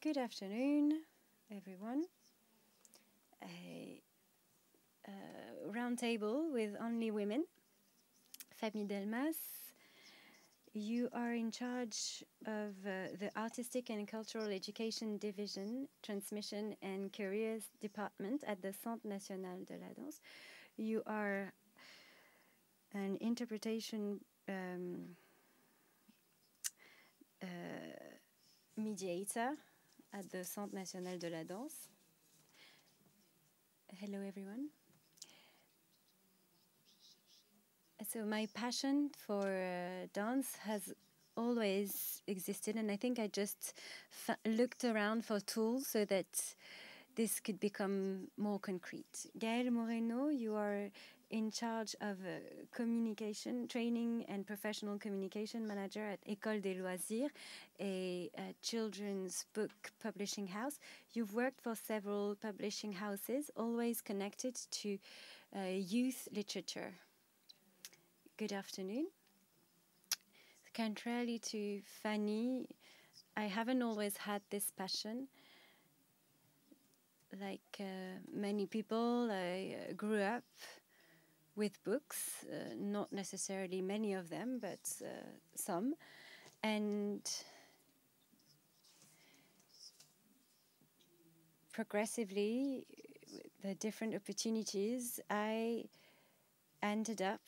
Good afternoon, everyone. A round table with only women. Famille Delmas, you are in charge of the Artistic and Cultural Education Division, Transmission and Careers Department at the Centre National de la Danse. You are an interpretation mediator at the Centre National de la Danse. Hello, everyone. So my passion for dance has always existed, and I think I just looked around for tools so that this could become more concrete. Gaëlle Moreno, you are in charge of communication, training and professional communication manager at École des Loisirs, a children's book publishing house. You've worked for several publishing houses, always connected to youth literature. Good afternoon. Contrary to Fanny, I haven't always had this passion. Like many people, I grew up with books, not necessarily many of them, but some. And progressively, with the different opportunities, I ended up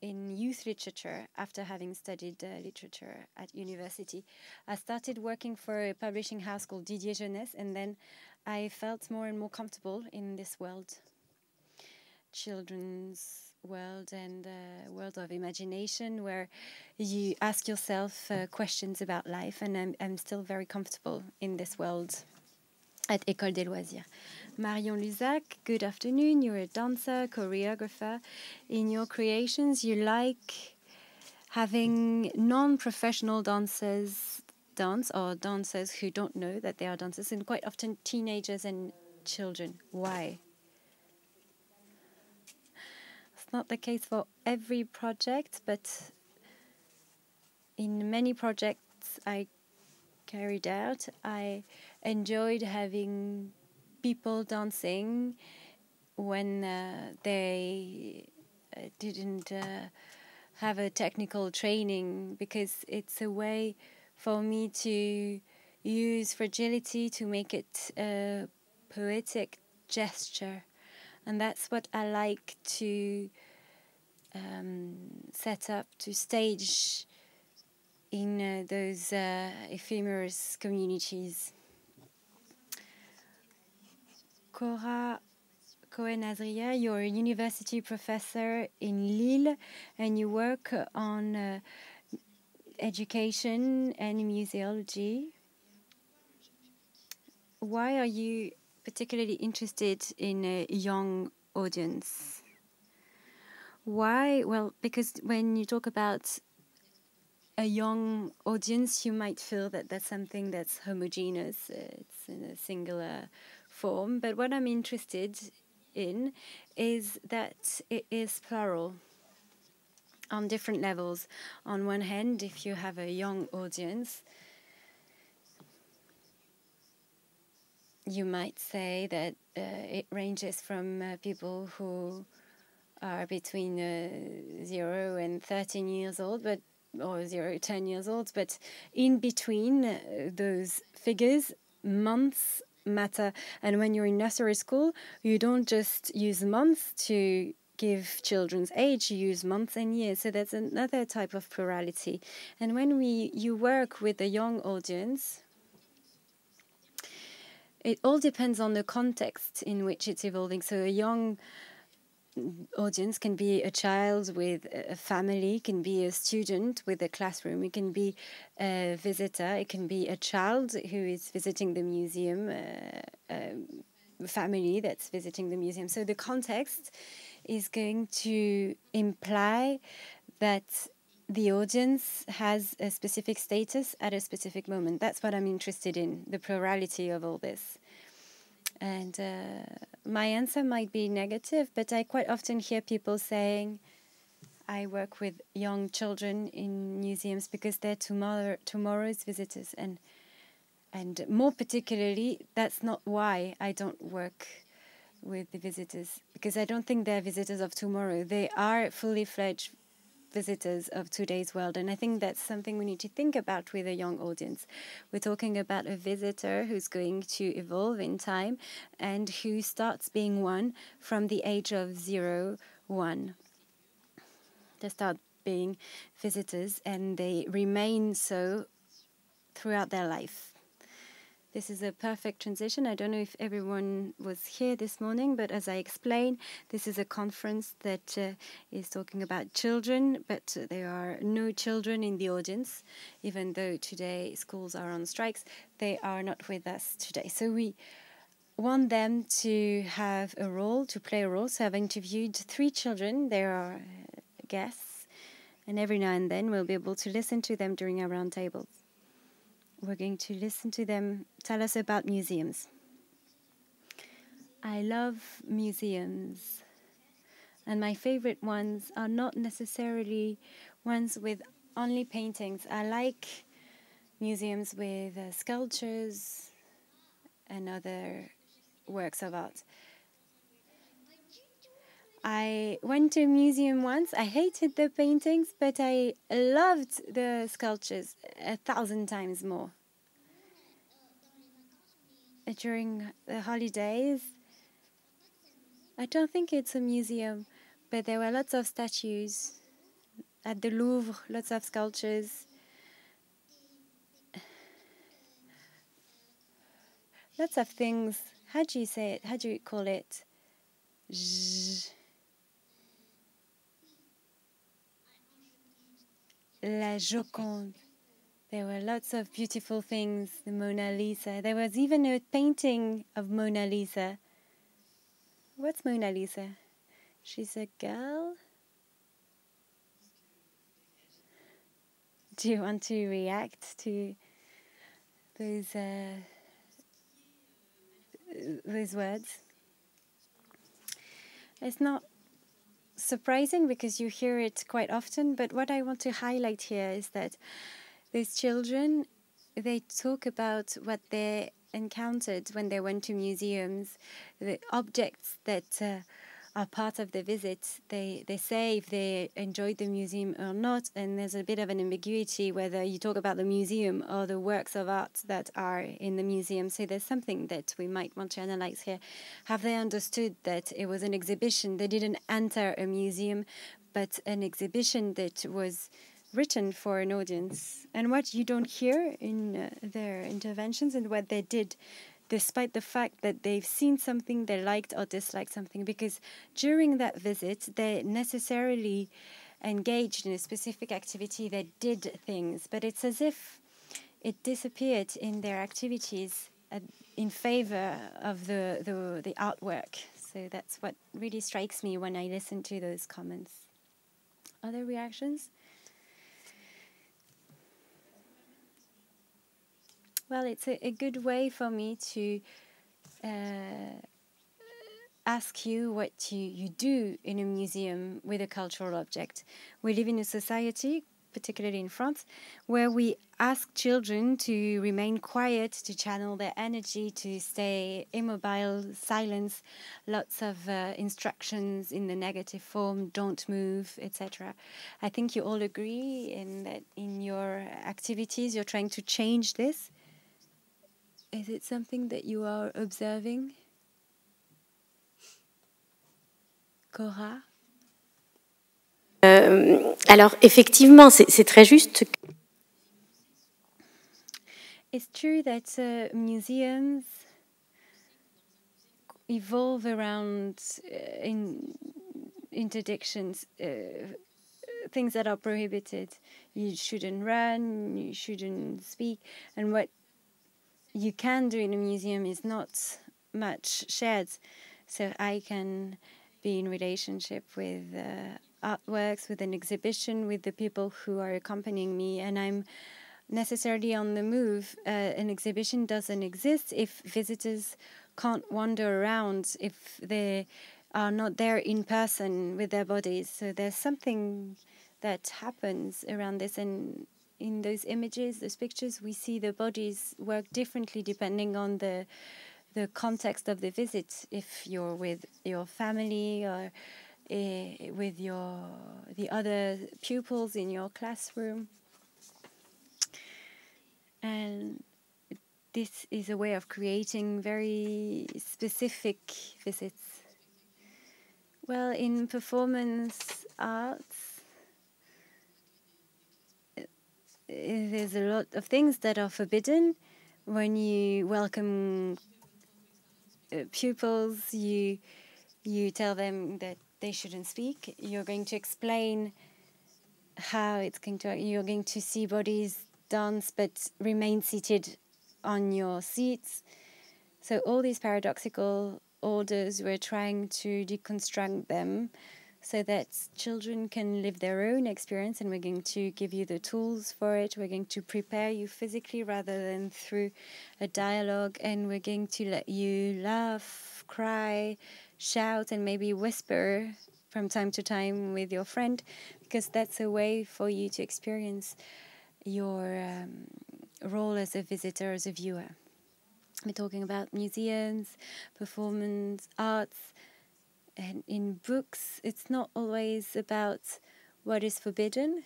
in youth literature after having studied literature at university. I started working for a publishing house called Didier Jeunesse, and then I felt more and more comfortable in this world, children's world and world of imagination, where you ask yourself questions about life, and I'm still very comfortable in this world at École des Loisirs. Marion Luzac, good afternoon. You're a dancer, choreographer. In your creations, you like having non-professional dancers dance, or dancers who don't know that they are dancers, and quite often teenagers and children. Why? It's not the case for every project, but in many projects I carried out, I enjoyed having people dancing when they didn't have a technical training, because it's a way for me to use fragility to make it a poetic gesture. And that's what I like to set up, to stage in those ephemeris communities. Cora Chen-Azria, you're a university professor in Lille, and you work on education and museology. Why are you particularly interested in a young audience? Why? Well, because when you talk about a young audience, you might feel that that's something that's homogeneous, it's in a singular form. But what I'm interested in is that it is plural on different levels. On one hand, if you have a young audience, you might say that it ranges from people who are between 0 and 13 years old, or 0 to 10 years old, but in between those figures, months matter. And when you're in nursery school, you don't just use months to give children's age, you use months and years. So that's another type of plurality. And when you work with a young audience, it all depends on the context in which it's evolving. So a young audience can be a child with a family, can be a student with a classroom, it can be a visitor, it can be a child who is visiting the museum, a family that's visiting the museum. So the context is going to imply that the audience has a specific status at a specific moment. That's what I'm interested in, the plurality of all this. And my answer might be negative, but I quite often hear people saying, I work with young children in museums because they're tomorrow's visitors. And And more particularly, that's not why I don't work with the visitors, because I don't think they're visitors of tomorrow. They are fully fledged visitors of today's world. And I think that's something we need to think about with a young audience. We're talking about a visitor who's going to evolve in time and who starts being one from the age of 0, 1. They start being visitors and they remain so throughout their life. This is a perfect transition. I don't know if everyone was here this morning, but as I explained, this is a conference that is talking about children, but there are no children in the audience. Even though today schools are on strikes, they are not with us today. So we want them to have a role, to play a role. So I've interviewed 3 children. They are guests, and every now and then we'll be able to listen to them during our roundtables. We're going to listen to them tell us about museums. I love museums, and my favorite ones are not necessarily ones with only paintings. I like museums with sculptures and other works of art. I went to a museum once. I hated the paintings, but I loved the sculptures 1,000 times more. During the holidays, I don't think it's a museum, but there were lots of statues. At the Louvre, lots of sculptures. Lots of things. How do you say it? How do you call it? La Joconde. There were lots of beautiful things. The Mona Lisa. There was even a painting of Mona Lisa. What's Mona Lisa? She's a girl? Do you want to react to those words? It's not surprising because you hear it quite often, but what I want to highlight here is that these children, they talk about what they encountered when they went to museums, the objects that are part of the visit. They say if they enjoyed the museum or not, and there's a bit of an ambiguity whether you talk about the museum or the works of art that are in the museum. So there's something that we might want to analyze here. Have they understood that it was an exhibition? They didn't enter a museum, but an exhibition that was written for an audience. And what you don't hear in their interventions and what they did, despite the fact that they've seen something they liked or disliked something, because during that visit, they necessarily engaged in a specific activity, they did things, but it's as if it disappeared in their activities in favor of the artwork. So that's what really strikes me when I listen to those comments. Other reactions? Well, it's a good way for me to ask you what you do in a museum with a cultural object. We live in a society, particularly in France, where we ask children to remain quiet, to channel their energy, to stay immobile, silence, lots of instructions in the negative form, don't move, etc. I think you all agree in that in your activities you're trying to change this. Is it something that you are observing? Cora? Alors, effectivement, c'est très juste. It's true that museums evolve around interdictions, things that are prohibited. You shouldn't run, you shouldn't speak, and what you can do in a museum is not much shared. So I can be in relationship with artworks, with an exhibition, with the people who are accompanying me, and I'm necessarily on the move. An exhibition doesn't exist if visitors can't wander around, if they are not there in person with their bodies. So there's something that happens around this, and in those images, those pictures, we see the bodies work differently depending on the context of the visit. If you're with your family or with the other pupils in your classroom. And this is a way of creating very specific visits. Well, in performance arts, there's a lot of things that are forbidden. When you welcome pupils, you tell them that they shouldn't speak. You're going to explain how it's going to. You're going to see bodies dance, but remain seated on your seats. So all these paradoxical orders, we're trying to deconstruct them so that children can live their own experience, and we're going to give you the tools for it. We're going to prepare you physically rather than through a dialogue, and we're going to let you laugh, cry, shout, and maybe whisper from time to time with your friend, because that's a way for you to experience your role as a visitor, as a viewer. We're talking about museums, performance arts, and in books, it's not always about what is forbidden.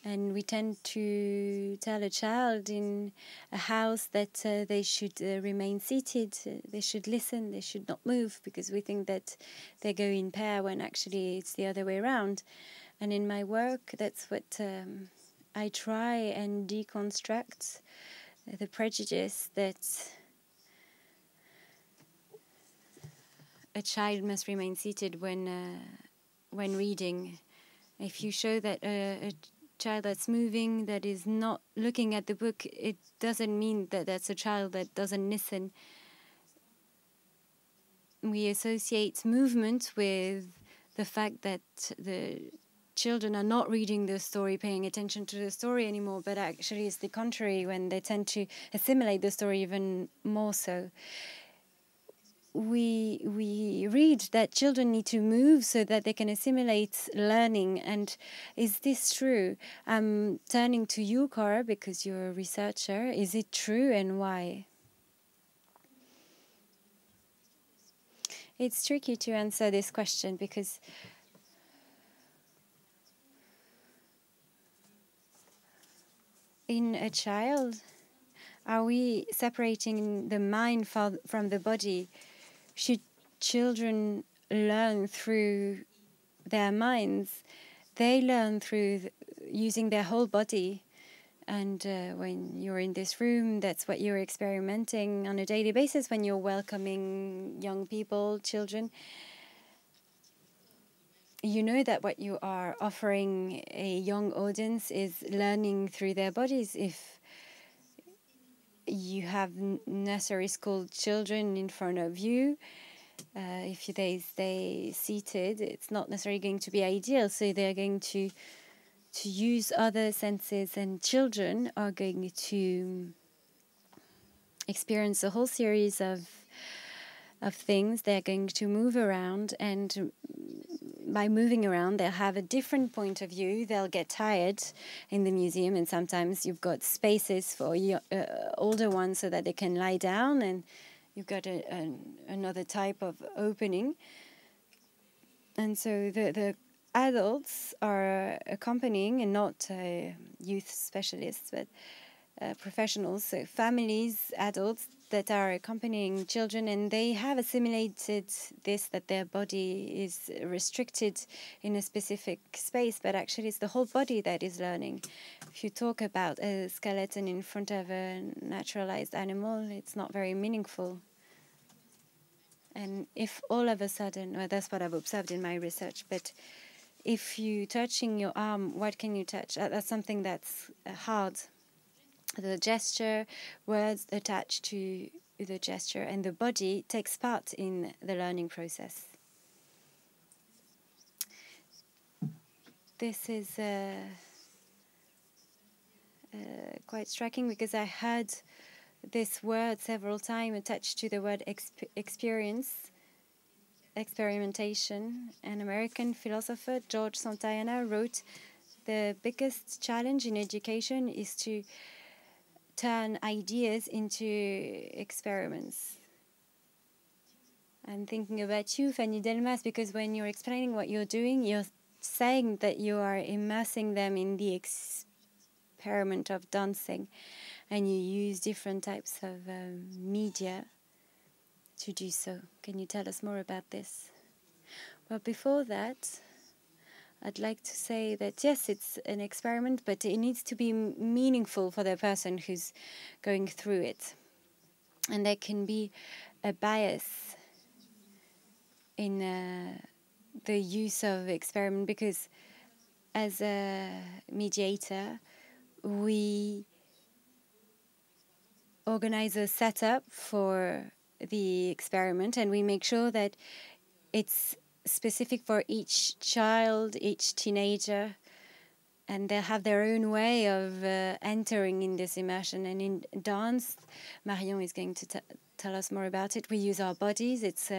And we tend to tell a child in a house that they should remain seated, they should listen, they should not move, because we think that they go in pair when actually it's the other way around. And in my work, that's what I try and deconstruct, the prejudice that a child must remain seated when reading. If you show that a child that's moving, that is not looking at the book, it doesn't mean that that's a child that doesn't listen. We associate movement with the fact that the children are not reading the story, paying attention to the story anymore, but actually it's the contrary, when they tend to assimilate the story even more so. We read that children need to move so that they can assimilate learning. And is this true? I'm turning to you, Cora, because you're a researcher. Is it true, and why? It's tricky to answer this question, because in a child, are we separating the mind from the body? Should children learn through their minds? They learn through using their whole body. And when you're in this room, that's what you're experimenting on a daily basis when you're welcoming young people, children. You know that what you are offering a young audience is learning through their bodies. If you have nursery school children in front of you, if they stay seated, it's not necessarily going to be ideal. So they're going to use other senses, and children are going to experience a whole series of things. They're going to move around, and by moving around, they'll have a different point of view. They'll get tired in the museum, and sometimes you've got spaces for older ones so that they can lie down, and you've got another type of opening. And so the adults are accompanying, and not youth specialists, but professionals, so families, adults that are accompanying children, and they have assimilated this, that their body is restricted in a specific space, but actually it's the whole body that is learning. If you talk about a skeleton in front of a naturalized animal, it's not very meaningful. And if all of a sudden, well, that's what I've observed in my research, but if you touching your arm, what can you touch? That's something that's hard. The gesture, words attached to the gesture, and the body takes part in the learning process. This is quite striking, because I heard this word several times attached to the word experience, experimentation. An American philosopher, George Santayana, wrote the biggest challenge in education is to turn ideas into experiments. I'm thinking about you, Fanny Delmas, because when you're explaining what you're doing, you're saying that you are immersing them in the experiment of dancing, and you use different types of media to do so. Can you tell us more about this? Well, before that, I'd like to say that, yes, it's an experiment, but it needs to be meaningful for the person who's going through it. And there can be a bias in the use of experiment, because as a mediator, we organize a setup for the experiment, and we make sure that it's specific for each child, each teenager, and they have their own way of entering in this immersion. And in dance, Marion is going to tell us more about it. We use our bodies. It's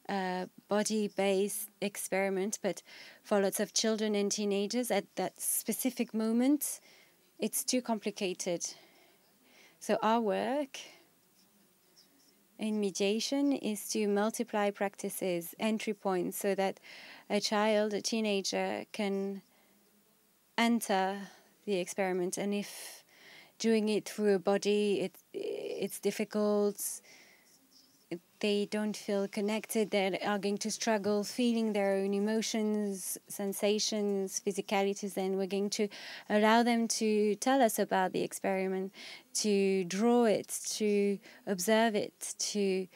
a body-based experiment, but for lots of children and teenagers at that specific moment, it's too complicated. So our work in mediation is to multiply practices, entry points, so that a child, a teenager, can enter the experiment. And if doing it through a body, it's difficult, they don't feel connected, they are going to struggle feeling their own emotions, sensations, physicalities, then we're going to allow them to tell us about the experiment, to draw it, to observe it, to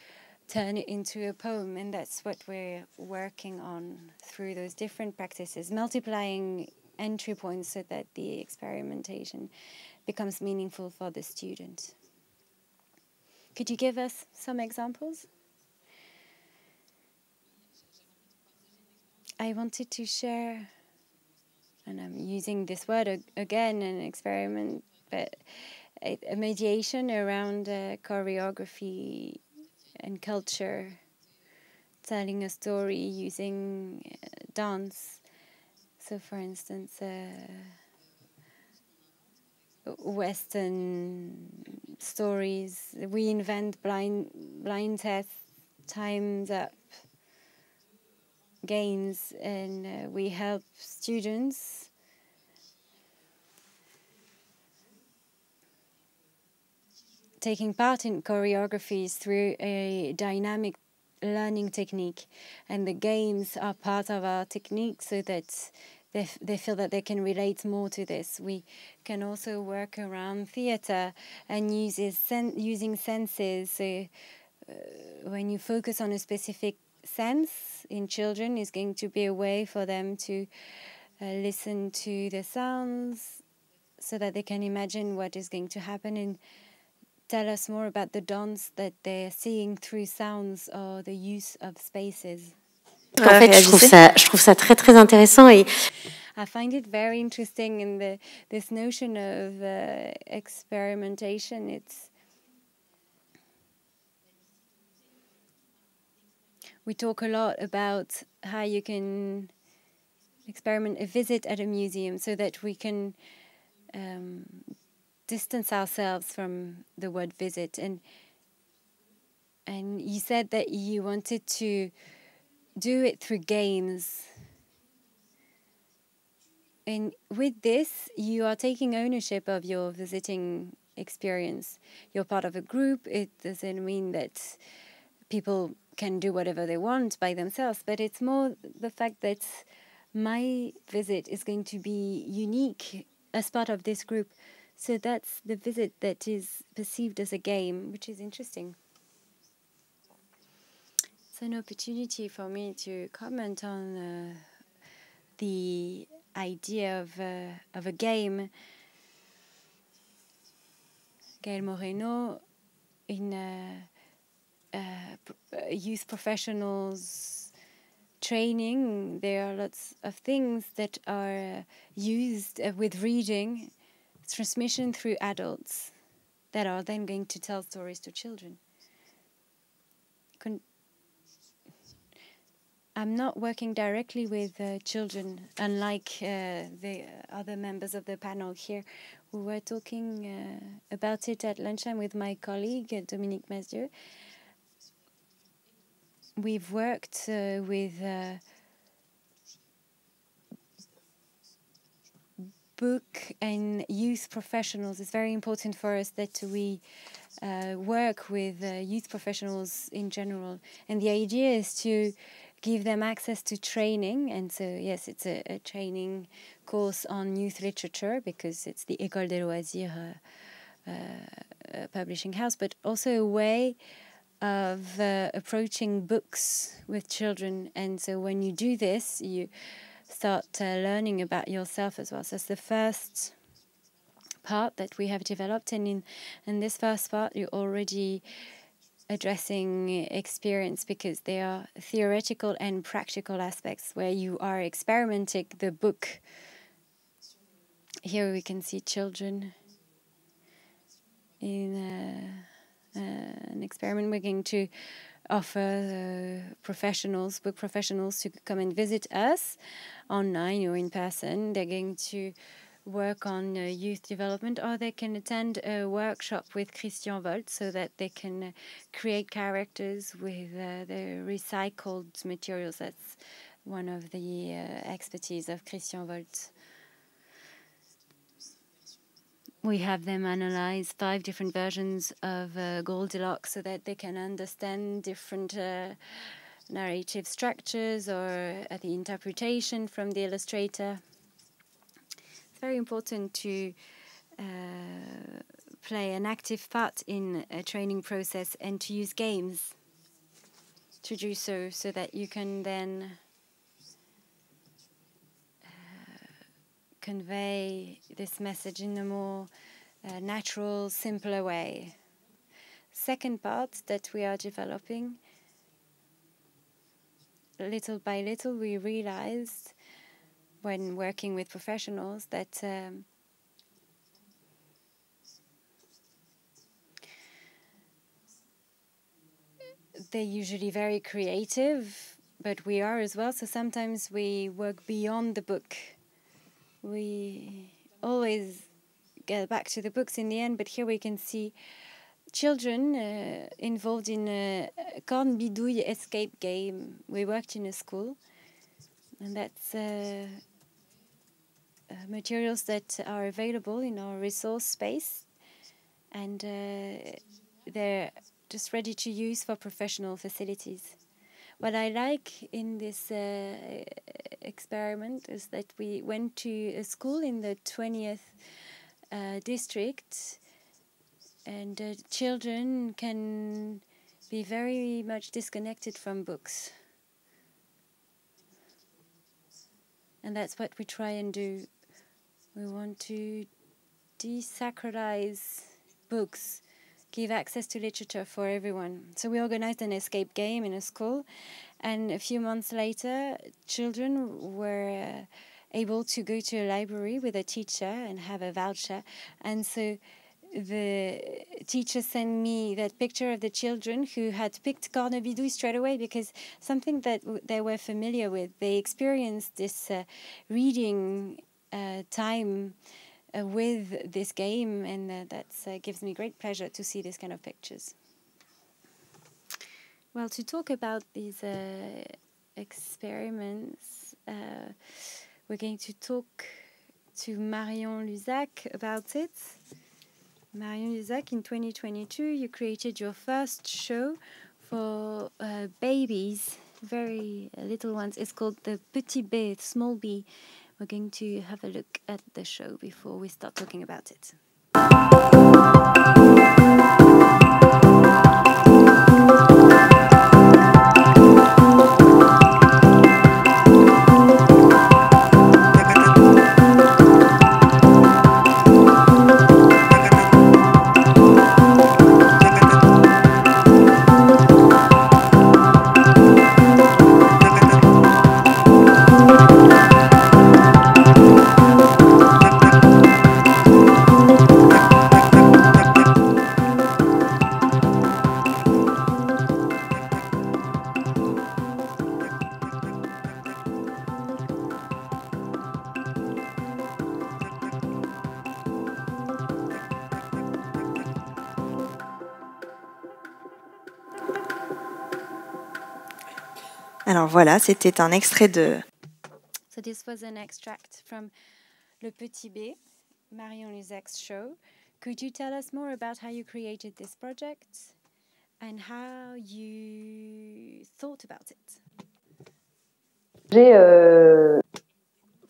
turn it into a poem. And that's what we're working on through those different practices, multiplying entry points so that the experimentation becomes meaningful for the student. Could you give us some examples? I wanted to share, and I'm using this word again, an experiment, but a mediation around choreography and culture, telling a story using dance. So, for instance, Western stories, we invent blind tests, times up games, and we help students taking part in choreographies through a dynamic learning technique, and the games are part of our technique so that they feel that they can relate more to this. We can also work around theatre and using senses. So when you focus on a specific sense in children, is going to be a way for them to listen to the sounds so that they can imagine what is going to happen and tell us more about the dance that they're seeing through sounds or the use of spaces. En fait, je trouve ça très très intéressant et I find it very interesting in this notion of experimentation. We talk a lot about how you can experiment a visit at a museum so that we can distance ourselves from the word visit. And you said that you wanted to do it through games. And with this, you are taking ownership of your visiting experience. You're part of a group. It doesn't mean that people can do whatever they want by themselves, but it's more the fact that my visit is going to be unique as part of this group. So that's the visit that is perceived as a game, which is interesting. It's an opportunity for me to comment on the idea of a game. Gaël Moreno, in youth professionals training, there are lots of things that are used with reading, transmission through adults that are then going to tell stories to children. I'm not working directly with children, unlike the other members of the panel here. We were talking about it at lunchtime with my colleague, Dominique Mazieu. We've worked with book and youth professionals. It's very important for us that we work with youth professionals in general. And the idea is to give them access to training. And so, yes, it's a training course on youth literature because it's the École des Loisirs publishing house, but also a way of approaching books with children. And so when you do this, you start learning about yourself as well. So it's the first part that we have developed. And in this first part, you're already addressing experience because they are theoretical and practical aspects where you are experimenting the book. Here we can see children in an experiment. We're going to offer book professionals to come and visit us online or in person. They're going to work on youth development, or they can attend a workshop with Christian Volt so that they can create characters with the recycled materials. That's one of the expertise of Christian Volt. We have them analyze 5 different versions of Goldilocks so that they can understand different narrative structures or the interpretation from the illustrator. It's very important to play an active part in a training process and to use games to do so that you can then convey this message in a more natural, simpler way. Second part that we are developing, little by little, we realized when working with professionals that they're usually very creative, but we are as well. So sometimes we work beyond the book. We always get back to the books in the end, but here we can see children involved in a corn bidouille escape game. We worked in a school, and that's materials that are available in our resource space, and they're just ready to use for professional facilities. What I like in this experiment is that we went to a school in the 20th district, and children can be very much disconnected from books. And that's what we try and do. We want to desacralize books, give access to literature for everyone. So we organized an escape game in a school, and a few months later, children were able to go to a library with a teacher and have a voucher. And so the teacher sent me that picture of the children who had picked corn bidouille straight away because something that they were familiar with. They experienced this reading time with this game, and that gives me great pleasure to see this kind of pictures. Well, to talk about these experiments, we're going to talk to Marion Luzac about it. Marion Luzac, in 2022, you created your first show for babies, very little ones. It's called the Petit B, Small B. We're going to have a look at the show before we start talking about it. Alors voilà, c'était un extrait de... So this was an extract from Le Petit B, Marion Luzec's show. Could you tell us more about how you created this project and how you thought about it?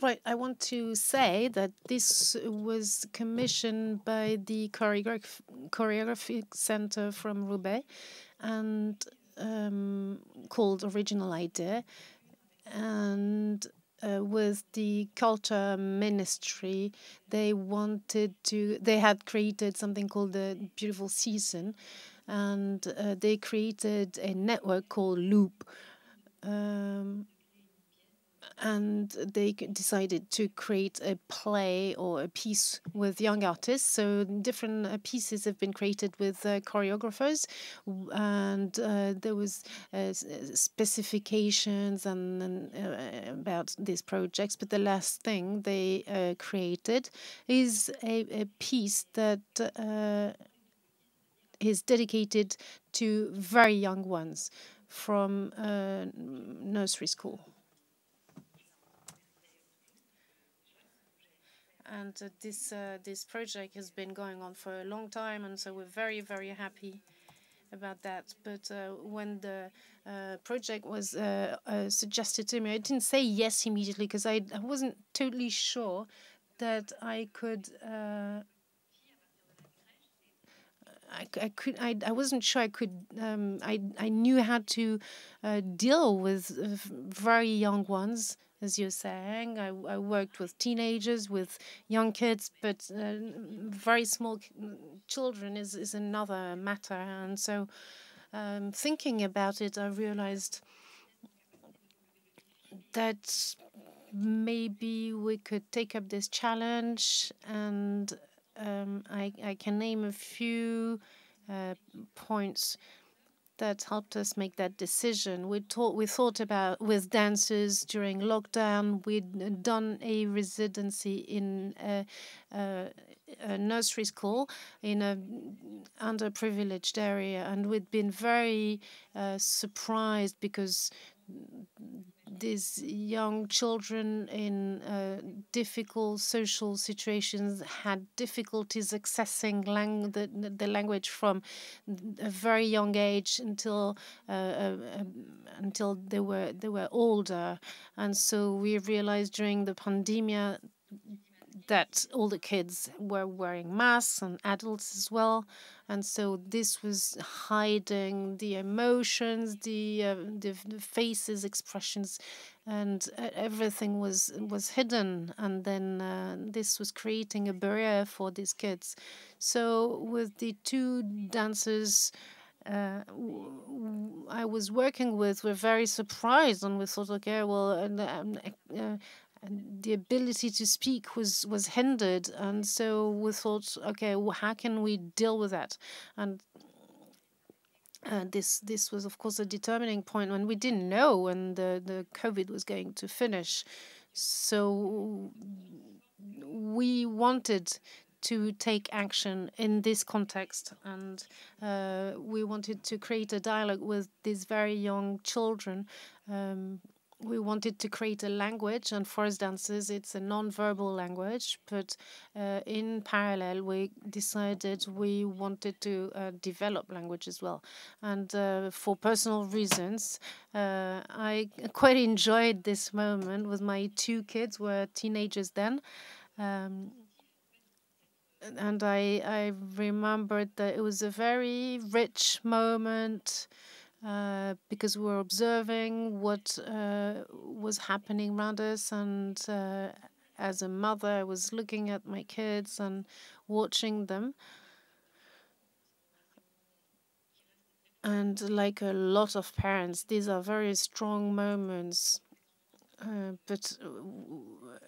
Right, I want to say that this was commissioned by the choreographic center from Roubaix and called Original Idea, and with the culture ministry, they had created something called the Beautiful Season, and they created a network called Loop. And they decided to create a play or a piece with young artists. So different pieces have been created with choreographers, and there was specifications and about these projects. But the last thing they created is a piece that is dedicated to very young ones from nursery school. And this project has been going on for a long time, and so we're very, very happy about that. But when the project was suggested to me, I didn't say yes immediately because I wasn't totally sure that I could. I wasn't sure I could. I knew how to deal with very young ones. As you're saying, I worked with teenagers, with young kids, but very small children is another matter. And so, thinking about it, I realized that maybe we could take up this challenge, and I can name a few points that helped us make that decision. We thought about with dancers during lockdown. We'd done a residency in a nursery school in a underprivileged area, and we'd been very surprised because these young children in difficult social situations had difficulties accessing the language from a very young age until they were older. And so we realized during the pandemic that all the kids were wearing masks, and adults as well. And so this was hiding the emotions, the faces, expressions, and everything was hidden. And then this was creating a barrier for these kids. So with the two dancers I was working with, were very surprised, and we thought, okay, well, the ability to speak was hindered, and so we thought, okay, well, how can we deal with that? And this was, of course, a determining point when we didn't know when the COVID was going to finish. So we wanted to take action in this context, and we wanted to create a dialogue with these very young children. We wanted to create a language, and for us dancers, it's a non-verbal language. But in parallel, we decided we wanted to develop language as well. And for personal reasons, I quite enjoyed this moment with my two kids, who were teenagers then. And I remembered that it was a very rich moment. Because we were observing what was happening around us, and as a mother, I was looking at my kids and watching them. And like a lot of parents, these are very strong moments. But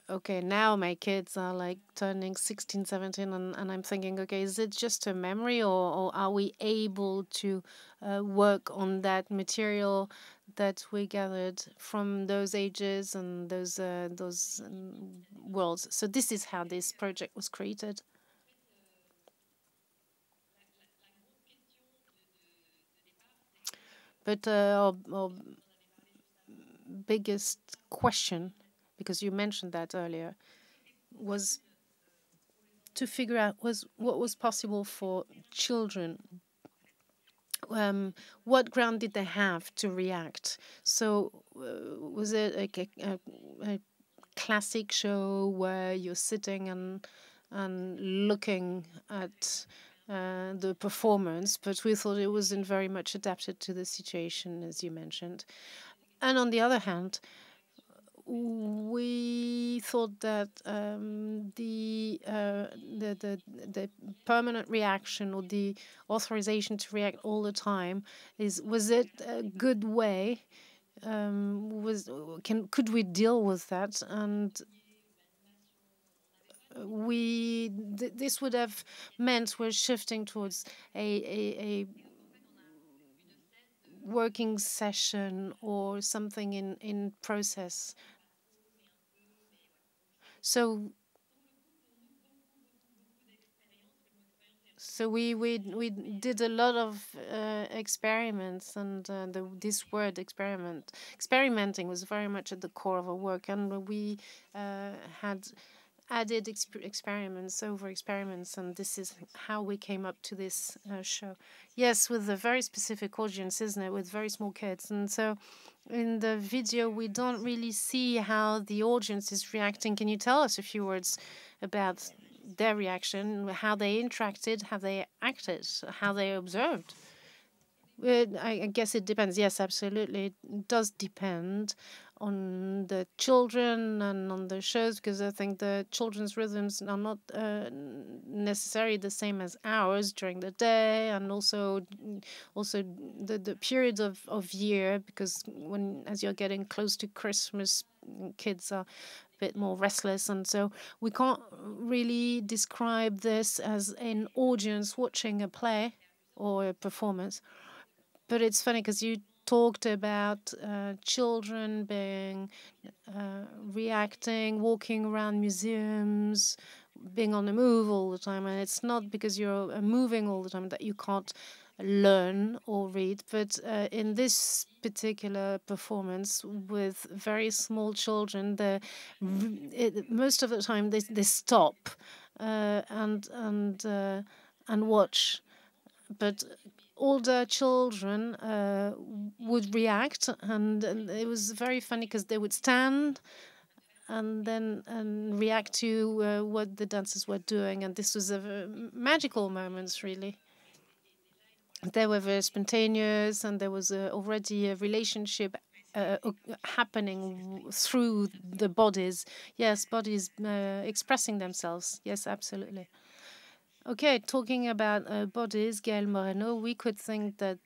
okay, now my kids are like turning 16, 17, and I'm thinking, okay, is it just a memory, or are we able to work on that material that we gathered from those ages and those worlds? So this is how this project was created. But biggest question, because you mentioned that earlier, was to figure out what was possible for children. What ground did they have to react? So was it like a classic show where you're sitting and looking at the performance, but we thought it wasn't very much adapted to the situation, as you mentioned. And on the other hand, we thought that the permanent reaction, or the authorization to react all the time, was it a good way? Could we deal with that? And this would have meant we're shifting towards a working session or something in process. So we did a lot of experiments, and this word experimenting was very much at the core of our work, and we had added experiments over experiments, and this is how we came up to this show. Yes, with a very specific audience, isn't it, with very small kids. And so in the video, we don't really see how the audience is reacting. Can you tell us a few words about their reaction, how they interacted, how they acted, how they observed? I guess it depends. Yes, absolutely. It does depend on the children and on the shows, because I think the children's rhythms are not necessarily the same as ours during the day, and also the period of year, because as you're getting close to Christmas, kids are a bit more restless, and so we can't really describe this as an audience watching a play or a performance. But it's funny because you talked about children being reacting, walking around museums, being on the move all the time. And it's not because you're moving all the time that you can't learn or read. But in this particular performance with very small children, most of the time they stop and watch. But older children would react, and it was very funny because they would stand and then react to what the dancers were doing, and this was a magical moments, really. They were very spontaneous, and there was already a relationship happening through the bodies. Yes, bodies expressing themselves. Yes, absolutely. Okay, talking about bodies, Gaël Moreno, we could think that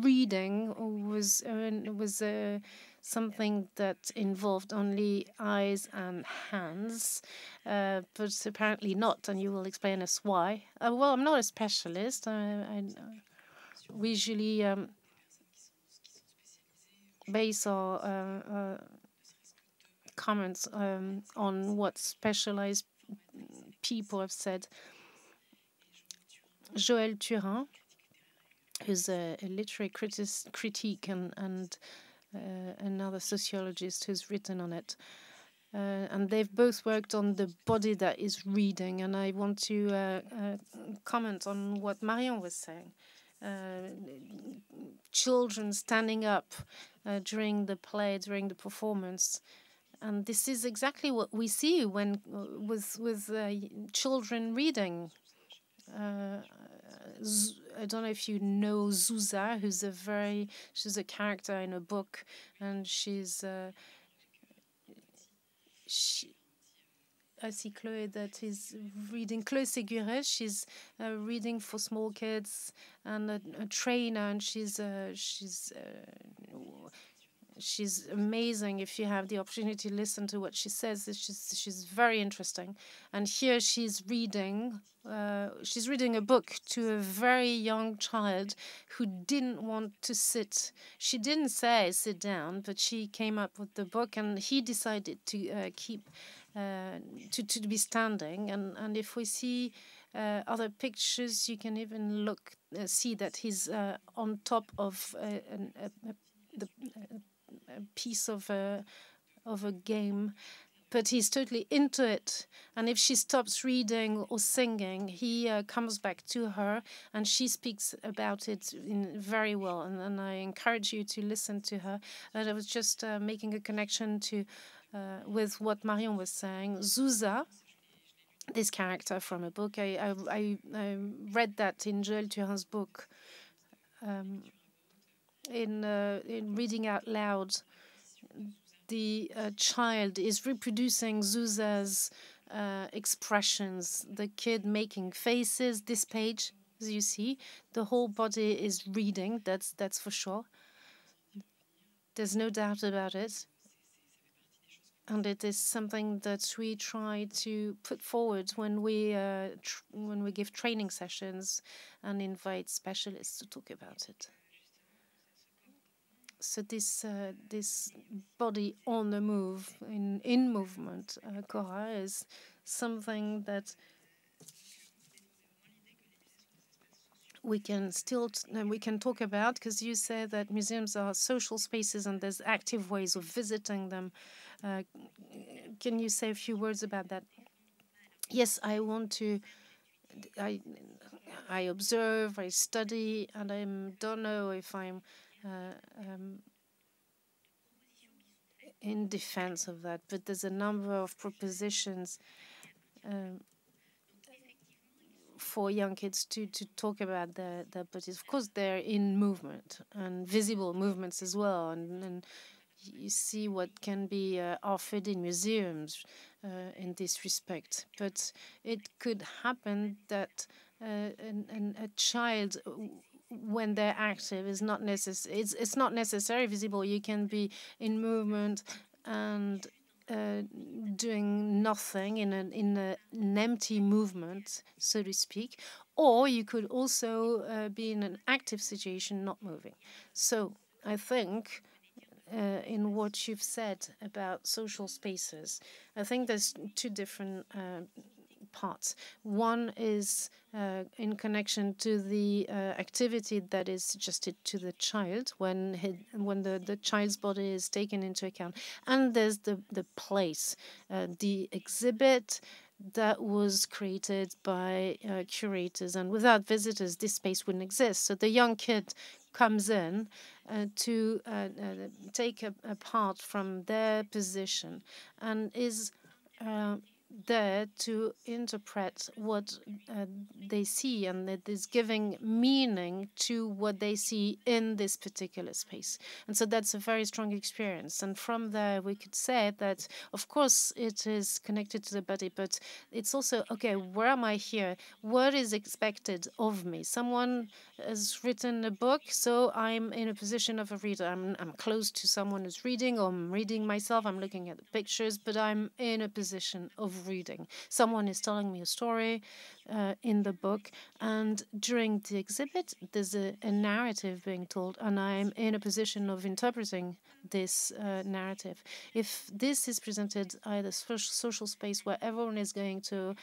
reading was something that involved only eyes and hands, but apparently not, and you will explain us why. Well, I'm not a specialist. We usually base our comments on what specialized people have said. Joël Turin, who's a literary critique and another sociologist who's written on it. And they've both worked on the body that is reading. And I want to comment on what Marion was saying. Children standing up during the play, during the performance. And this is exactly what we see when with children reading. I don't know if you know Zuza, she's a character in a book, and I see Chloé that is reading. Chloé Séguret, she's reading for small kids, and a trainer, and she's amazing. If you have the opportunity to listen to what she says, she's very interesting. And here she's reading a book to a very young child who didn't want to sit. She didn't say sit down, but she came up with the book, and he decided to to be standing. And if we see other pictures, you can even see that he's on top of piece of a game, but he's totally into it. And if she stops reading or singing, he comes back to her, and she speaks about it very well. And I encourage you to listen to her. And I was just making a connection with what Marion was saying. Zuza, this character from a book, I read that in Joël Turin's book. In reading out loud, the child is reproducing Zuza's expressions, the kid making faces. This page, as you see, the whole body is reading, that's for sure. There's no doubt about it. And it is something that we try to put forward when we give training sessions and invite specialists to talk about it. So this body on the move, in movement, Cora, is something that we can talk about, because you say that museums are social spaces and there's active ways of visiting them. Can you say a few words about that? Yes, I want to. I observe, I study, and I don't know if I'm in defense of that, but there's a number of propositions for young kids to talk about their bodies. Of course, they're in movement, and visible movements as well, and you see what can be offered in museums in this respect. But it could happen that a child, when they're active, is not necessary. It's not necessarily visible. You can be in movement and doing nothing in an empty movement, so to speak, or you could also be in an active situation, not moving. So I think in what you've said about social spaces, I think there's two different parts. One is in connection to the activity that is suggested to the child when the child's body is taken into account. And there's the place, the exhibit that was created by curators. And without visitors, this space wouldn't exist. So the young kid comes in to take a part from their position and is there to interpret what they see, and that is giving meaning to what they see in this particular space. And so that's a very strong experience. And from there, we could say that, of course, it is connected to the body, but it's also, okay, where am I here? What is expected of me? Someone has written a book, so I'm in a position of a reader. I'm close to someone who's reading, or I'm reading myself, I'm looking at the pictures, but I'm in a position of reading. Someone is telling me a story in the book, and during the exhibit, there's a narrative being told, and I'm in a position of interpreting this narrative. If this is presented at a social space where everyone is going to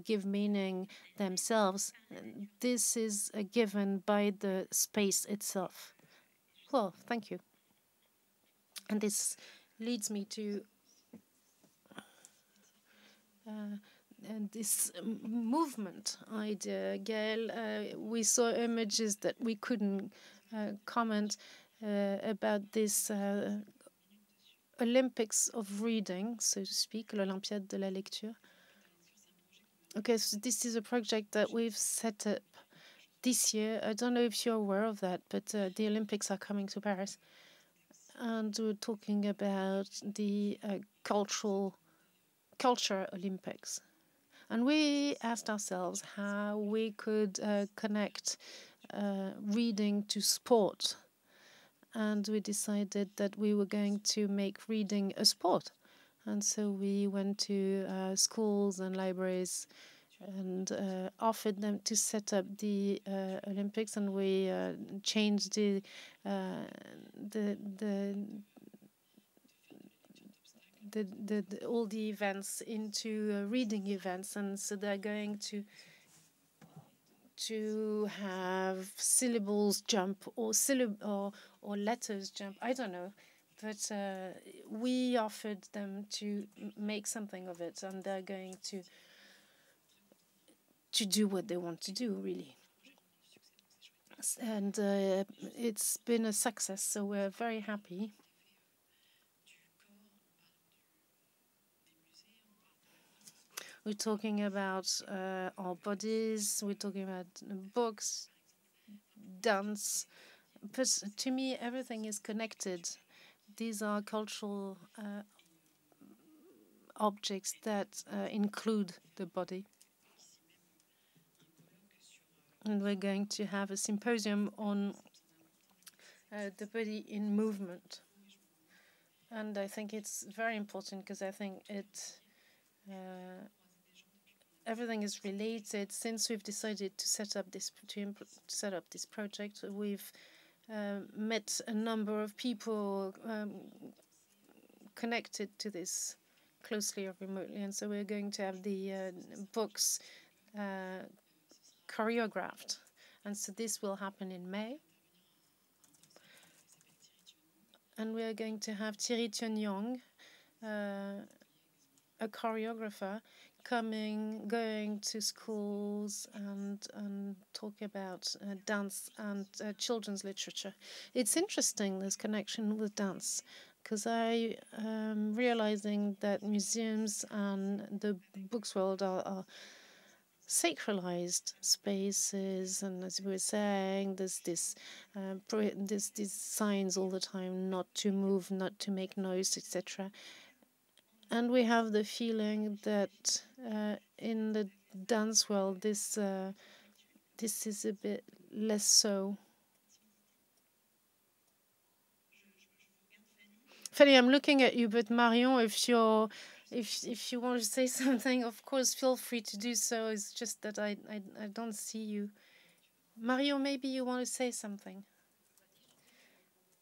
give meaning themselves, this is given by the space itself. Well, thank you. And this leads me to and this movement idea, Gail. We saw images that we couldn't comment about this Olympics of reading, so to speak, l'Olympiade de la lecture. Okay, so this is a project that we've set up this year. I don't know if you're aware of that, but the Olympics are coming to Paris. And we're talking about the Culture Olympics. And we asked ourselves how we could connect reading to sport. And we decided that we were going to make reading a sport. And so we went to schools and libraries and offered them to set up the Olympics, and we changed all the events into reading events, and so they're going to have syllables jump or letters jump. I don't know, but we offered them to make something of it, and they're going to do what they want to do, really. And it's been a success, so we're very happy. We're talking about our bodies, we're talking about books, dance, but to me everything is connected. These are cultural objects that include the body. And we're going to have a symposium on the body in movement. And I think it's very important because I think everything is related. Since we've decided to set up this project, we've met a number of people connected to this closely or remotely, and so we're going to have the books choreographed, and so this will happen in May. And we are going to have Théodile Team, a choreographer, going to schools and talk about dance and children's literature. It's interesting, this connection with dance, because I am realizing that museums and the books world are sacralized spaces, and as we were saying, there's these signs all the time not to move, not to make noise, etc. And we have the feeling that in the dance world, this is a bit less so. Fanny, I'm looking at you, but Marion, if you want to say something, of course, feel free to do so. It's just that I don't see you. Marion, maybe you want to say something.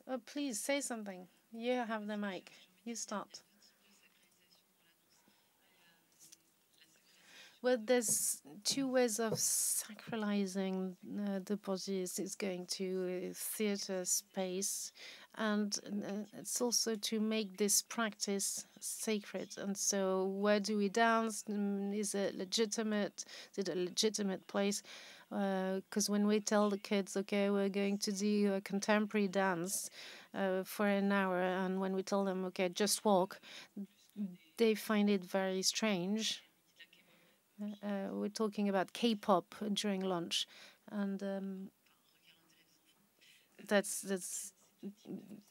Oh, please say something. You have the mic. You start. Well, there's two ways of sacralizing the bodies. It's going to a theater space, and it's also to make this practice sacred. And so, where do we dance? Is it legitimate? Is it a legitimate place? Because when we tell the kids, okay, we're going to do a contemporary dance for an hour, and when we tell them, okay, just walk, they find it very strange. We're talking about K-pop during lunch, and that's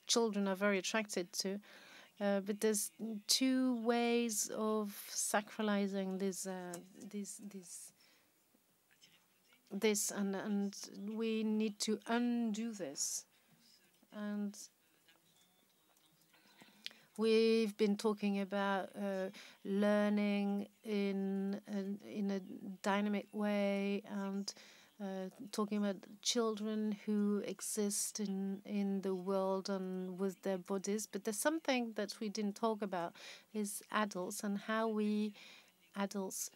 children are very attracted to. But there's two ways of sacralizing this, and we need to undo this. And we've been talking about learning in a dynamic way, and talking about children who exist in the world and with their bodies. But there's something that we didn't talk about, is adults, and how we adults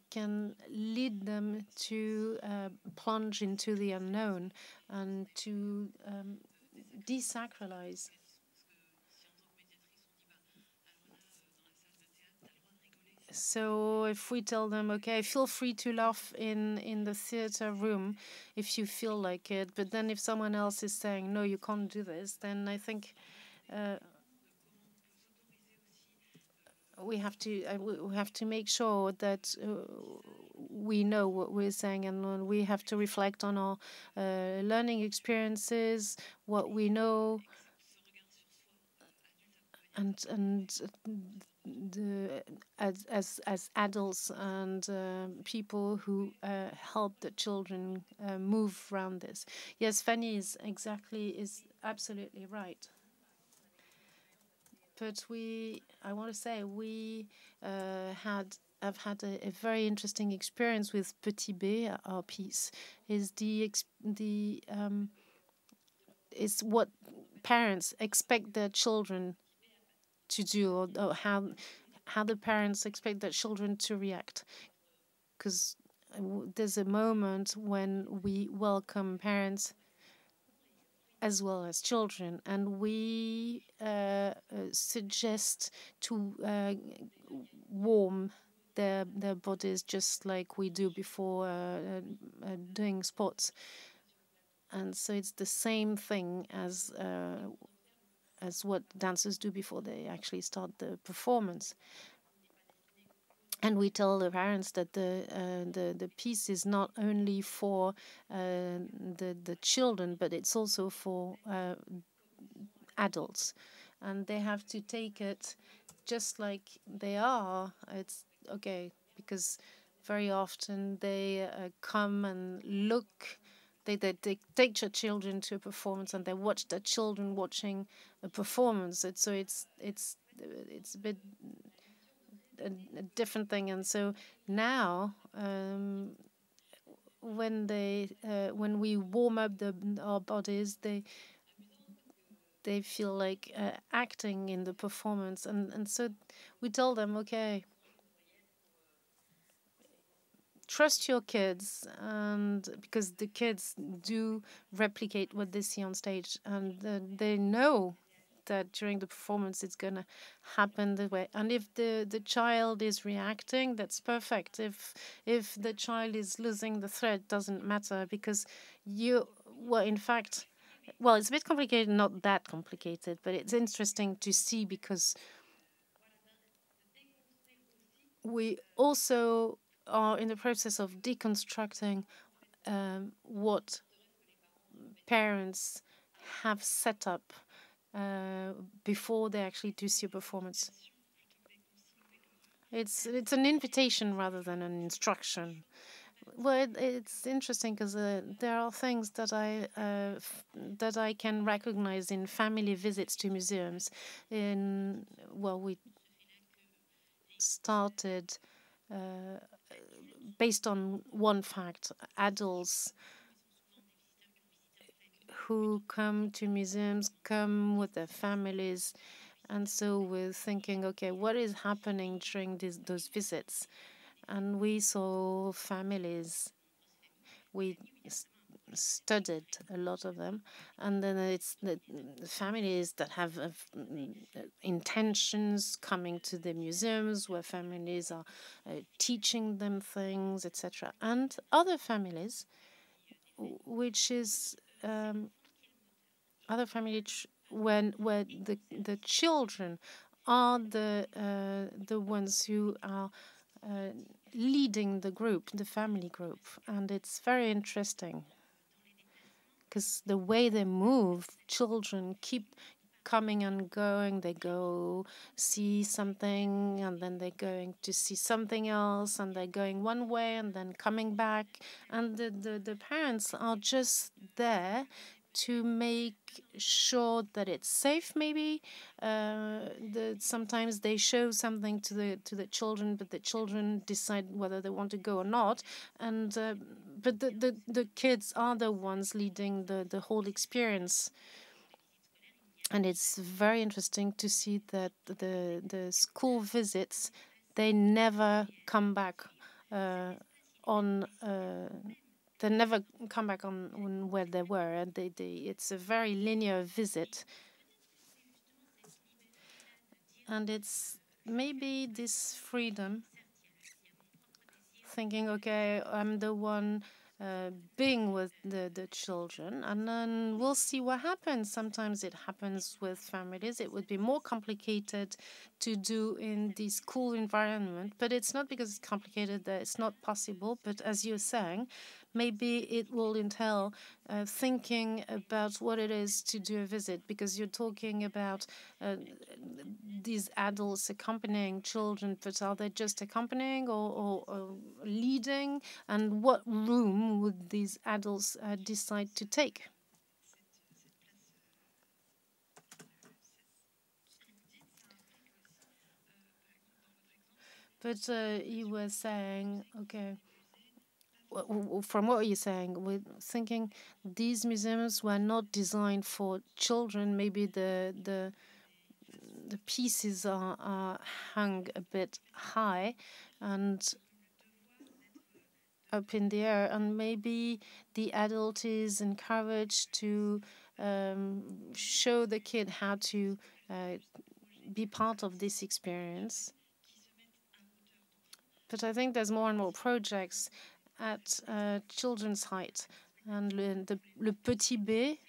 can lead them to plunge into the unknown and to desacralize. So if we tell them, okay, feel free to laugh in the theater room if you feel like it, but then if someone else is saying, no, you can't do this, then I think we have to make sure that we know what we're saying, and we have to reflect on our learning experiences, what we know, and as adults and people who help the children move around this. Yes, Fanny is absolutely right. But I want to say, I've had a very interesting experience with Petit B. Our piece is is what parents expect their children to do, or how the parents expect their children to react. Because there's a moment when we welcome parents as well as children, and we suggest to warm their bodies just like we do before doing sports. And so it's the same thing as what dancers do before they actually start the performance. And we tell the parents that the piece is not only for the children, but it's also for adults, and they have to take it just like they are. It's okay, because very often they come and look. They take their children to a performance, and they watch their children watching a performance. It's a bit a different thing. And so now, when we warm up our bodies, they feel like acting in the performance, and so we tell them, okay, trust your kids, and because the kids do replicate what they see on stage, and they know that during the performance it's gonna happen that way. And if the child is reacting, that's perfect. If the child is losing the thread, doesn't matter, because in fact, it's a bit complicated, not that complicated, but it's interesting to see, because we also are in the process of deconstructing what parents have set up before they actually do see a performance. It's an invitation rather than an instruction. Well, it's interesting because there are things that I can recognize in family visits to museums. We started based on one fact: adults who come to museums come with their families, and so we're thinking, okay, what is happening during those visits? And we saw families. We studied a lot of them, and then it's the families that have intentions coming to the museums, where families are teaching them things, etc. And other families, which is other families where the children are the ones who are leading the group, the family group. And it's very interesting, because the way they move, children keep coming and going. They go see something, and then they're going to see something else, and they're going one way and then coming back. And the parents are just there to make sure that it's safe. Maybe sometimes they show something to the children, but the children decide whether they want to go or not. And but the kids are the ones leading the whole experience. And it's very interesting to see that the school visits, they never come back on. They never come back on where they were, and it's a very linear visit. And it's maybe this freedom, thinking, okay, I'm the one being with the children, and then we'll see what happens. Sometimes it happens with families. It would be more complicated to do in the school environment, but it's not because it's complicated that it's not possible. But as you're saying, maybe it will entail thinking about what it is to do a visit, because you're talking about these adults accompanying children, but are they just accompanying or leading? And what room would these adults decide to take? But you were saying, okay, from what you're saying, we're thinking these museums were not designed for children. Maybe the pieces are hung a bit high and up in the air, and maybe the adult is encouraged to show the kid how to be part of this experience. But I think there's more and more projects at children's height. And Le Petit B,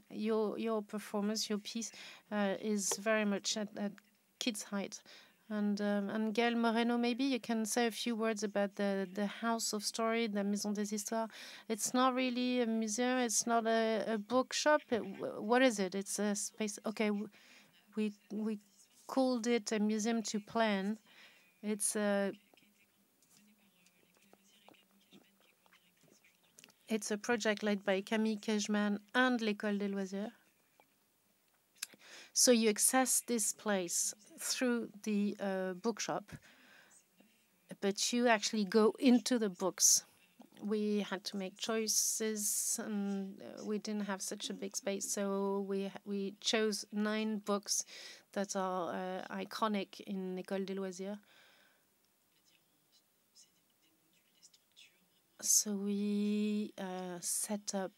your performance, your piece, is very much at kids' height. And Gaëlle Moreno, maybe you can say a few words about the House of Story, the Maison des Histoires. It's not really a museum. It's not a bookshop. What is it? It's a space. Okay, we called it a museum to plan. It's a project led by Camille Kejman and l'École des Loisirs. So you access this place through the bookshop, but you actually go into the books. We had to make choices, and we didn't have such a big space, so we chose 9 books that are iconic in l'École des Loisirs. So we set up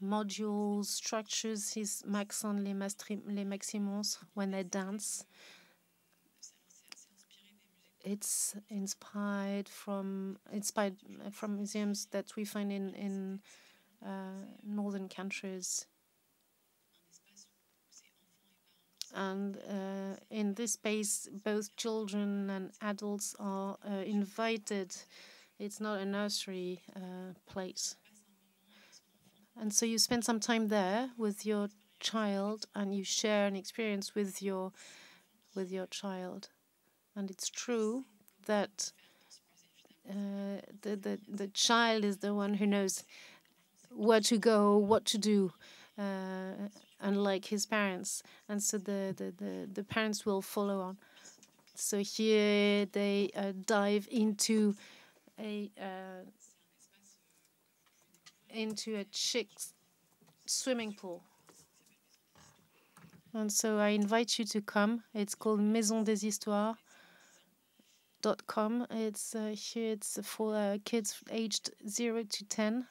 modules, structures, his Maxon, les Maximons, when they dance. It's inspired from museums that we find in northern countries. And in this space, both children and adults are invited. It's not a nursery place. And so you spend some time there with your child, and you share an experience with your child. And it's true that the child is the one who knows where to go, what to do, unlike his parents. And so the parents will follow on. So here they dive into a chick's swimming pool. And so I invite you to come. It's called maisondeshistoires.com. It's here. It's for kids aged 0 to 10.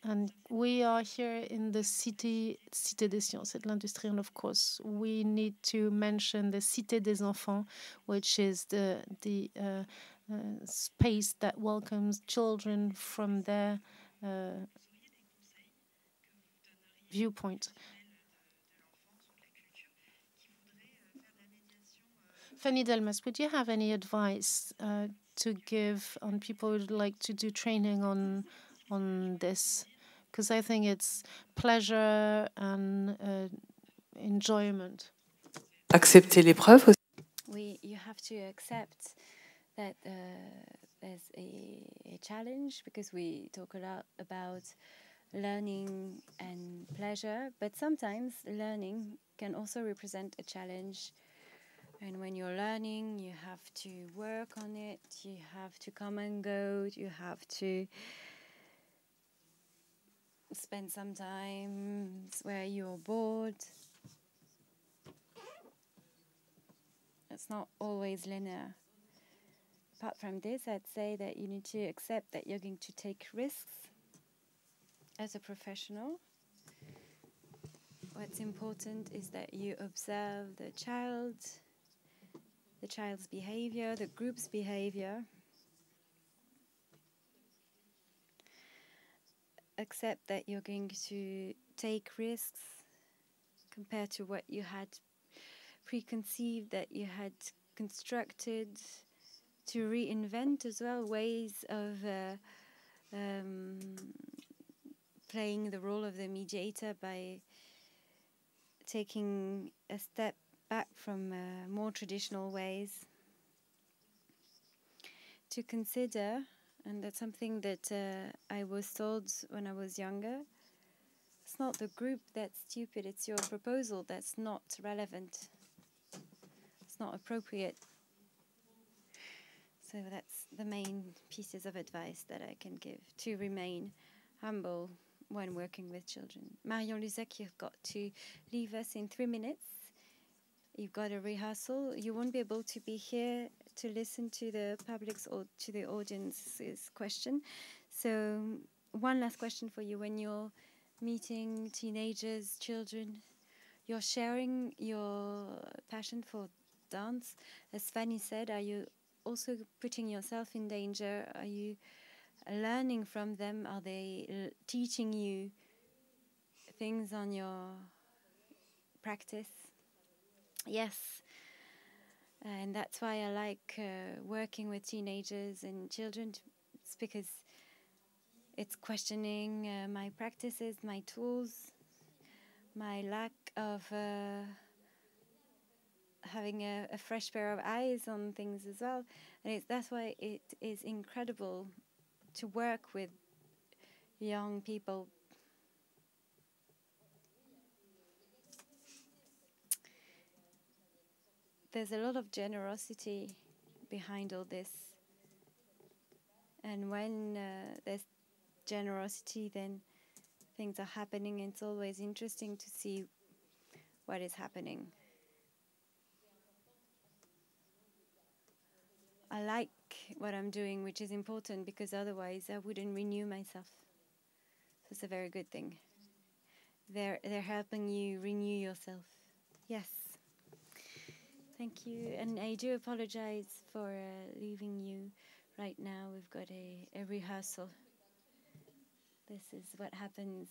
And we are here in the Cité des Sciences et de l'Industrie. And of course, we need to mention the Cité des Enfants, which is the space that welcomes children from their viewpoint. Fanny Delmas, would you have any advice to give on people who would like to do training on this? Because I think it's pleasure and enjoyment. Accepter l'épreuve. You have to accept that there's a challenge, because we talk a lot about learning and pleasure, but sometimes learning can also represent a challenge. And when you're learning, you have to work on it, you have to come and go, you have to spend some time where you're bored. It's not always linear. Apart from this, I'd say that you need to accept that you're going to take risks as a professional. What's important is that you observe the child's behavior, the group's behavior. Accept that you're going to take risks compared to what you had preconceived, that you had constructed, to reinvent as well ways of playing the role of the mediator by taking a step back from more traditional ways. To consider, and that's something that I was told when I was younger, it's not the group that's stupid, it's your proposal that's not relevant. It's not appropriate. So that's the main pieces of advice that I can give, to remain humble when working with children. Marion Luzak, you've got to leave us in 3 minutes. You've got a rehearsal. You won't be able to be here to listen to the public's or to the audience's question. So one last question for you. When you're meeting teenagers, children. You're sharing your passion for dance. As Fanny said, are you also putting yourself in danger? Are you learning from them? Are they teaching you things on your practice? Yes. And that's why I like working with teenagers and children. It's because it's questioning my practices, my tools, my lack of having a fresh pair of eyes on things as well. And that's why it is incredible to work with young people. There's a lot of generosity behind all this. And when there's generosity, then things are happening. It's always interesting to see what is happening. I like what I'm doing, which is important, because otherwise I wouldn't renew myself. So it's a very good thing. They're helping you renew yourself. Yes. Thank you. And I do apologize for leaving you right now. We've got a rehearsal. This is what happens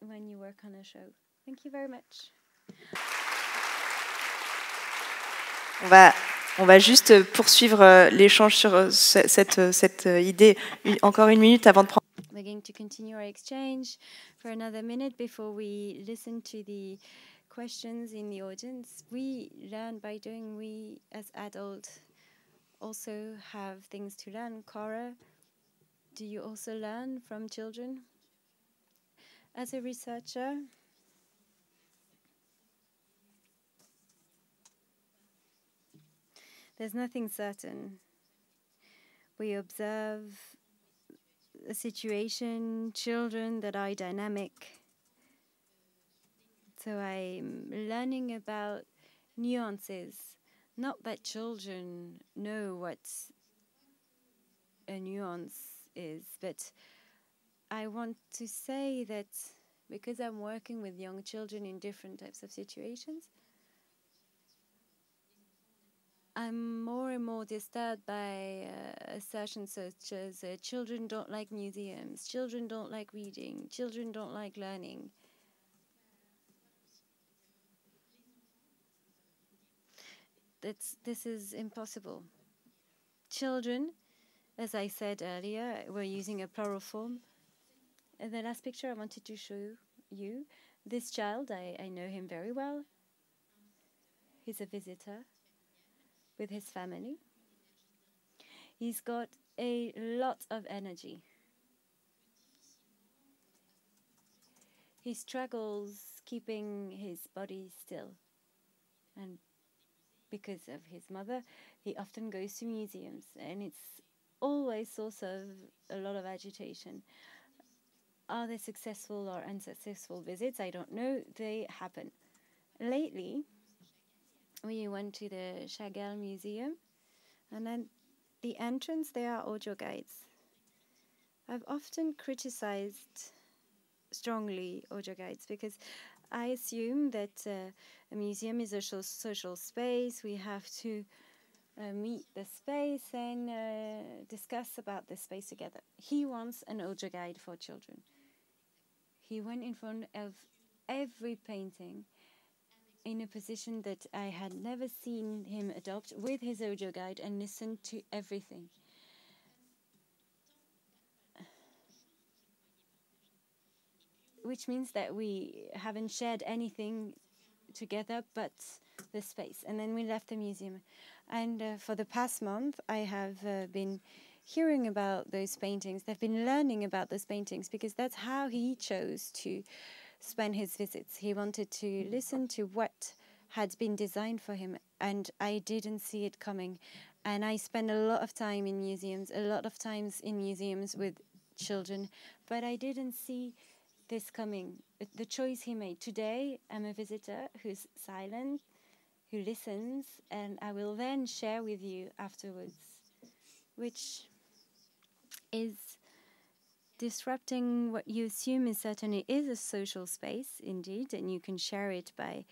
when you work on a show. Thank you very much. On va juste poursuivre l'échange sur cette idée encore une minute avant de prendre. We're going to continue our exchange for another minute before we listen to the questions in the audience. We learn by doing. We, as adults, also have things to learn. Cora, do you also learn from children? As a researcher, there's nothing certain. We observe a situation, children that are dynamic. So I'm learning about nuances. Not that children know what a nuance is, but I want to say that because I'm working with young children in different types of situations, I'm more and more disturbed by assertions such as children don't like museums, children don't like reading, children don't like learning. This is impossible. Children, as I said earlier, we're using a plural form. And the last picture I wanted to show you, this child, I know him very well. He's a visitor with his family. He's got a lot of energy. He struggles keeping his body still. And because of his mother, he often goes to museums. And it's always source of a lot of agitation. Are they successful or unsuccessful visits? I don't know. They happen. Lately, we went to the Chagall Museum, and then the entrance, there are audio guides. I've often criticized strongly audio guides because I assume that a museum is a social space. We have to meet the space and discuss about the space together. He wants an audio guide for children. He went in front of every painting in a position that I had never seen him adopt with his audio guide and listen to everything. Which means that we haven't shared anything together but the space. And then we left the museum. And for the past month, I have been hearing about those paintings. They've been learning about those paintings because that's how he chose to spend his visits. He wanted to listen to what had been designed for him, and I didn't see it coming. And I spend a lot of time in museums, with children, but I didn't see this coming. The choice he made. Today, I'm a visitor who's silent, who listens, and I will then share with you afterwards, which is disrupting what you assume is certainly is a social space, indeed, and you can share it by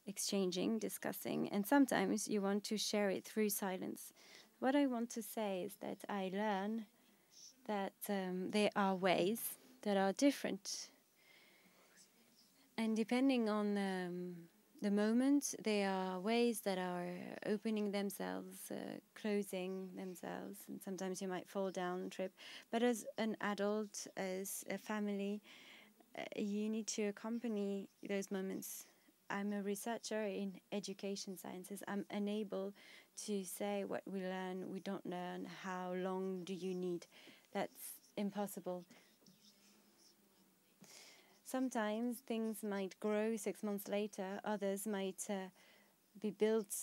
exchanging, discussing, and sometimes you want to share it through silence. What I want to say is that I learn that there are ways that are different. And depending on the moment, there are ways that are opening themselves, closing themselves, and sometimes you might fall down, trip. But as an adult, as a family, you need to accompany those moments. I'm a researcher in education sciences. I'm unable to say what we learn, we don't learn, how long do you need. That's impossible. Sometimes things might grow 6 months later, others might be built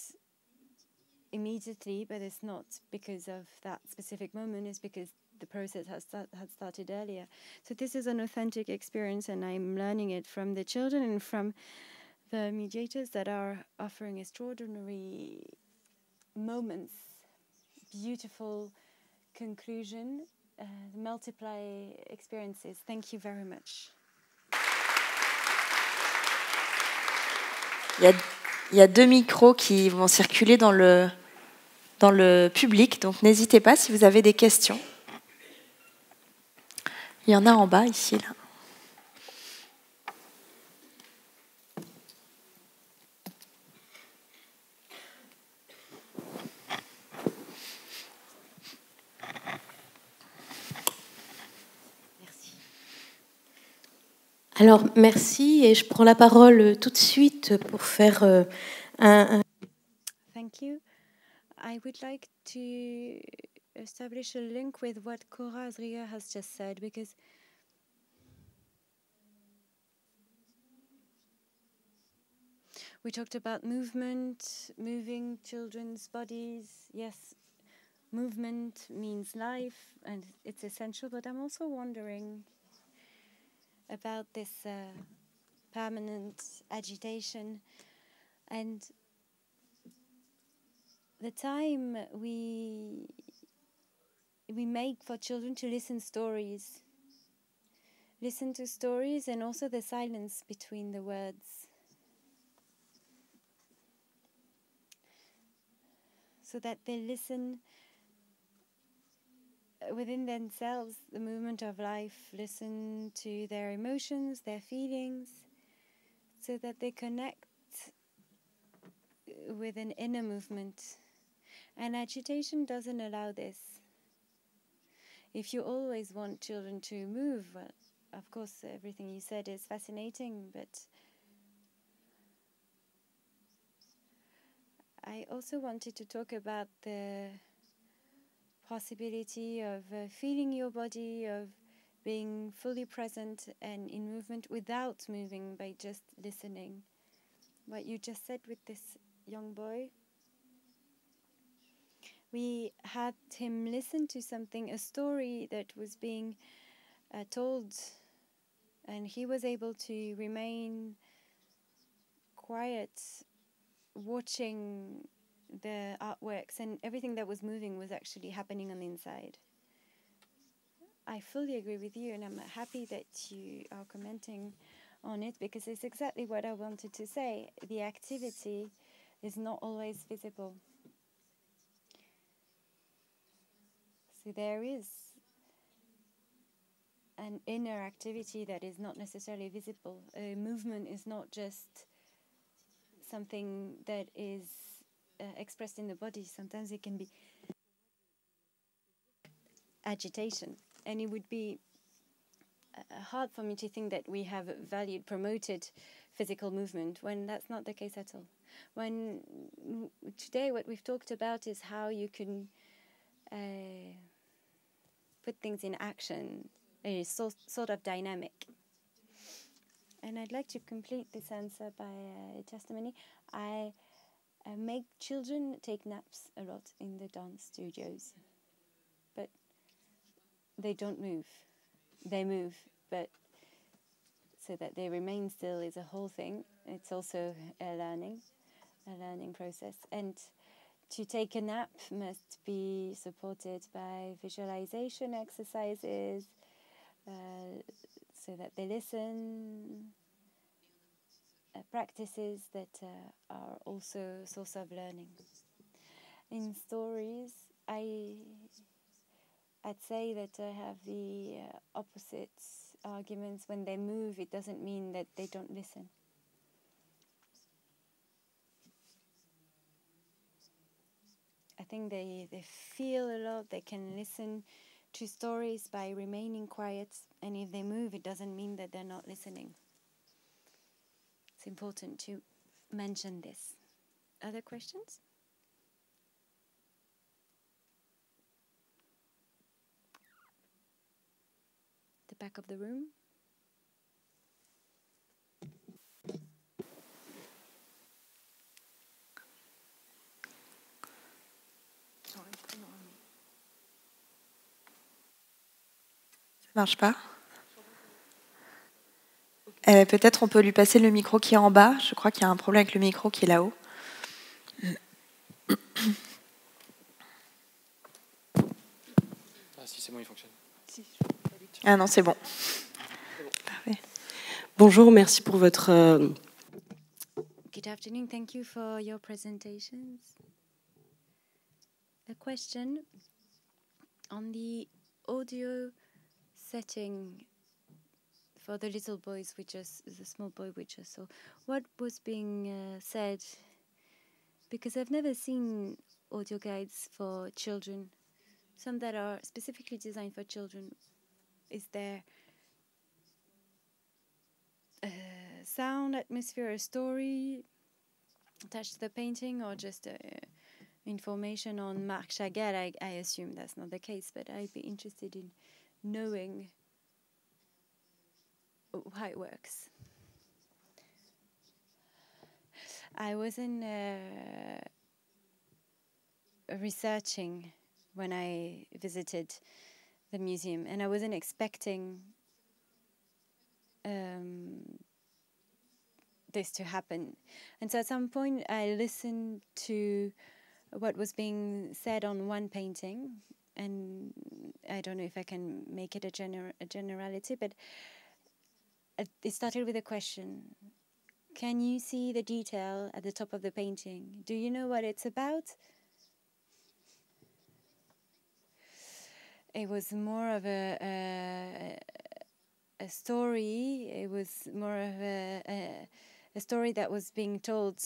immediately, but it's not because of that specific moment, it's because the process had started earlier. So this is an authentic experience, and I'm learning it from the children and from the mediators that are offering extraordinary moments, beautiful conclusion, multiply experiences. Thank you very much. Il y a 2 micros qui vont circuler dans le public, donc n'hésitez pas si vous avez des questions. Il y en a en bas, ici, là. Alors, merci, et je prends la parole tout de suite pour faire un... Thank you. I would like to establish a link with what Cora Chen-Azria has just said, because we talked about movement, moving children's bodies. Yes, movement means life, and it's essential, but I'm also wondering about this permanent agitation and the time we make for children to listen to stories, and also the silence between the words, so that they listen within themselves, the movement of life, listen to their emotions, their feelings, so that they connect with an inner movement. And agitation doesn't allow this. If you always want children to move, well, of course, everything you said is fascinating, but I also wanted to talk about the possibility of feeling your body, of being fully present and in movement without moving, by just listening. What you just said with this young boy, we had him listen to something, a story that was being told, and he was able to remain quiet, watching the artworks, and everything that was moving was actually happening on the inside. I fully agree with you, and I'm happy that you are commenting on it, because it's exactly what I wanted to say. The activity is not always visible. So there is an inner activity that is not necessarily visible. A movement is not just something that is expressed in the body. Sometimes it can be agitation, and it would be hard for me to think that we have valued, promoted physical movement when that's not the case at all. When today what we've talked about is how you can put things in action, a sort of dynamic. And I'd like to complete this answer by a testimony. I make children take naps a lot in the dance studios, but they don't move. They move, but so that they remain still is a whole thing. It's also a learning process. And to take a nap must be supported by visualization exercises, so that they listen, practices that are also a source of learning. In stories, I'd say that I have the opposite arguments. When they move, it doesn't mean that they don't listen. I think they feel a lot, they can listen to stories by remaining quiet, and if they move, it doesn't mean that they're not listening. It's important to mention this. Other questions? The back of the room. Ça marche pas. Peut-être on peut lui passer le micro qui est en bas. Je crois qu'il y a un problème avec le micro qui est là-haut. Ah, si c'est bon, il fonctionne. Ah non, c'est bon. Parfait. Bonjour, merci pour votre... Good afternoon, thank you for your presentations. A question on the audio setting for the little boys, the small boy we just saw. What was being said? Because I've never seen audio guides for children, some that are specifically designed for children. Is there a sound, atmosphere, a story attached to the painting, or just information on Marc Chagall? I assume that's not the case, but I'd be interested in knowing how it works. I wasn't researching when I visited the museum, and I wasn't expecting this to happen. And so at some point I listened to what was being said on one painting, and I don't know if I can make it a generality, but it started with a question. Can you see the detail at the top of the painting? Do you know what it's about? It was more of a story. It was more of a story that was being told.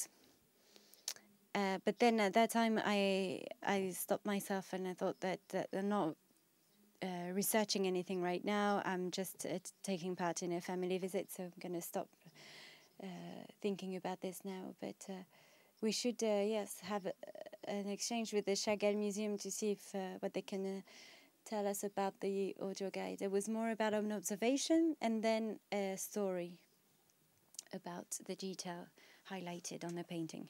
But then at that time, I stopped myself and I thought that I'm not researching anything right now. I'm just taking part in a family visit, so I'm going to stop thinking about this now. But we should, yes, have an exchange with the Chagall Museum to see if what they can tell us about the audio guide. It was more about an observation and then a story about the detail highlighted on the painting.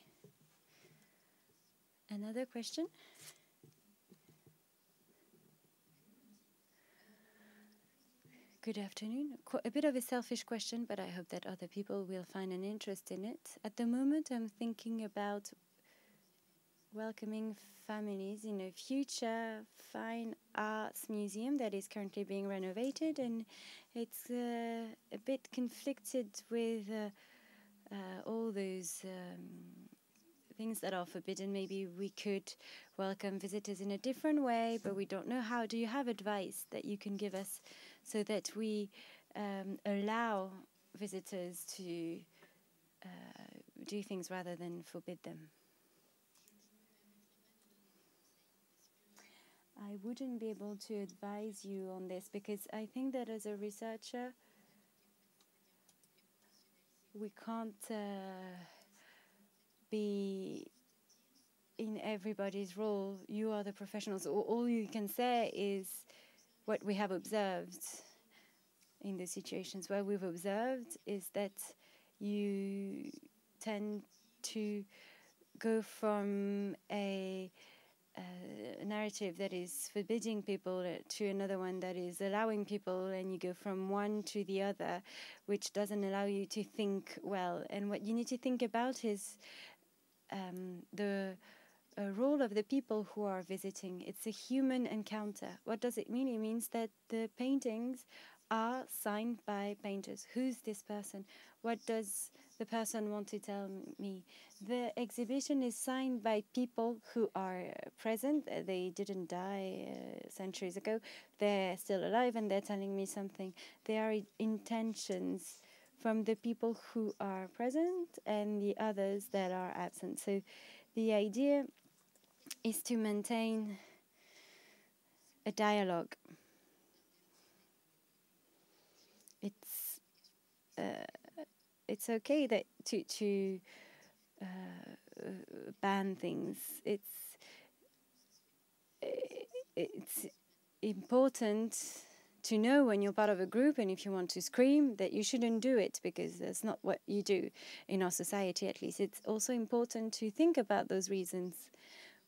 Another question? Good afternoon. A bit of a selfish question, but I hope that other people will find an interest in it. At the moment, I'm thinking about welcoming families in a future fine arts museum that is currently being renovated, and it's a bit conflicted with all those things that are forbidden. Maybe we could welcome visitors in a different way, but we don't know how. Do you have advice that you can give us so that we allow visitors to do things rather than forbid them? I wouldn't be able to advise you on this, because I think that as a researcher, we can't be in everybody's role. You are the professionals. All you can say is what we have observed in the situations. What we've observed is that you tend to go from a narrative that is forbidding people to another one that is allowing people, and you go from one to the other, which doesn't allow you to think well. And what you need to think about is the role of the people who are visiting. It's a human encounter. What does it mean? It means that the paintings are signed by painters. Who's this person? What does the person want to tell me? The exhibition is signed by people who are present. They didn't die centuries ago. They're still alive and they're telling me something. There are intentions from the people who are present and the others that are absent. So the idea is to maintain a dialogue. It's okay that to ban things. It's important to know when you're part of a group and if you want to scream that you shouldn't do it, because that's not what you do in our society, at least. It's also important to think about those reasons.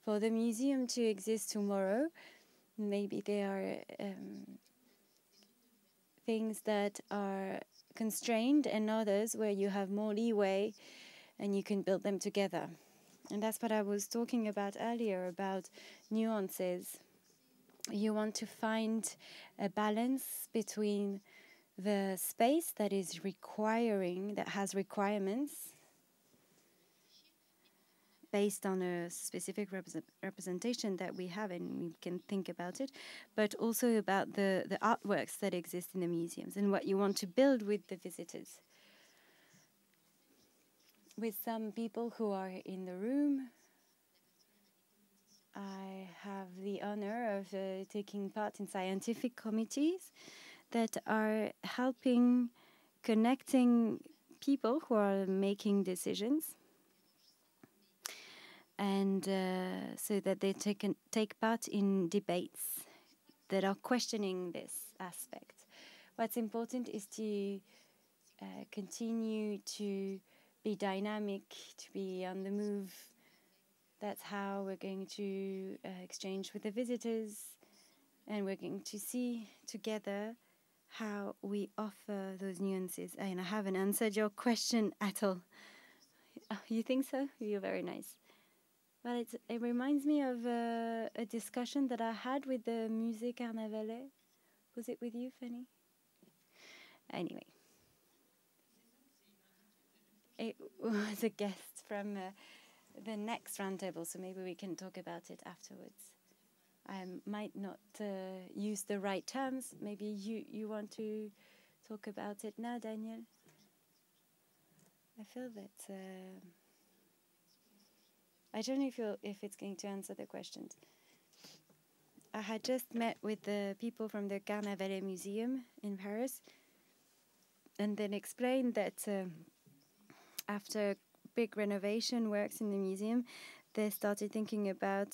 For the museum to exist tomorrow, maybe there are things that are constrained and others where you have more leeway and you can build them together. And that's what I was talking about earlier, about nuances. You want to find a balance between the space that is requiring, that has requirements based on a specific representation that we have, and we can think about it, but also about the artworks that exist in the museums and what you want to build with the visitors. With some people who are in the room, I have the honor of taking part in scientific committees that are helping connecting people who are making decisions, and so that they take part in debates that are questioning this aspect. What's important is to continue to be dynamic, to be on the move. That's how we're going to exchange with the visitors, and we're going to see together how we offer those nuances. And I haven't answered your question at all. Oh, you think so? You're very nice. Well, it reminds me of a discussion that I had with the Musée Carnavalet. Was it with you, Fanny? Anyway. It was a guest from the next roundtable, so maybe we can talk about it afterwards. I might not use the right terms. Maybe you want to talk about it now, Daniel? I feel that... I don't know if it's going to answer the questions. I had just met with the people from the Carnavalet Museum in Paris, and then explained that after big renovation works in the museum, they started thinking about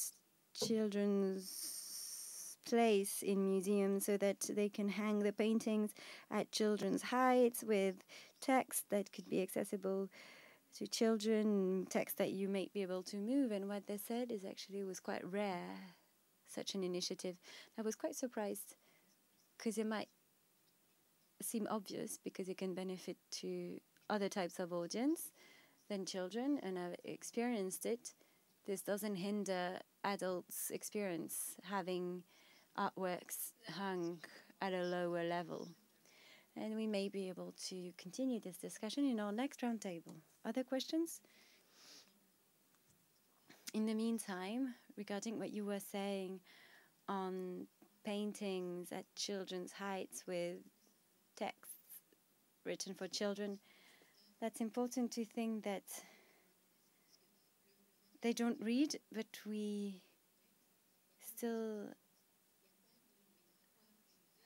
children's place in museums so that they can hang the paintings at children's heights with text that could be accessible to children, text that you might be able to move. And what they said is actually it was quite rare, such an initiative. I was quite surprised, because it might seem obvious because it can benefit to other types of audience than children, and I've experienced it. This doesn't hinder adults' experience having artworks hung at a lower level. And we may be able to continue this discussion in our next roundtable. Other questions? In the meantime, regarding what you were saying on paintings at children's heights with texts written for children, that's important to think that they don't read, but we still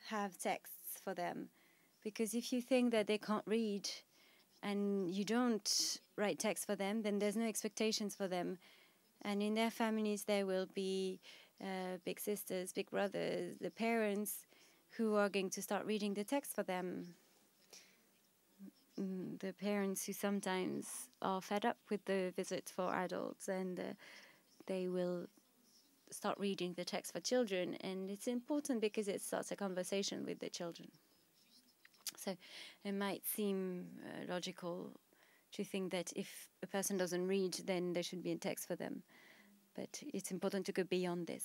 have texts for them. Because if you think that they can't read and you don't write text for them, then there's no expectations for them. And in their families, there will be big sisters, big brothers, the parents who are going to start reading the text for them. The parents who sometimes are fed up with the visits for adults, and they will start reading the text for children. And it's important because it starts a conversation with the children. So it might seem logical to think that if a person doesn't read, then there should be a text for them. But it's important to go beyond this.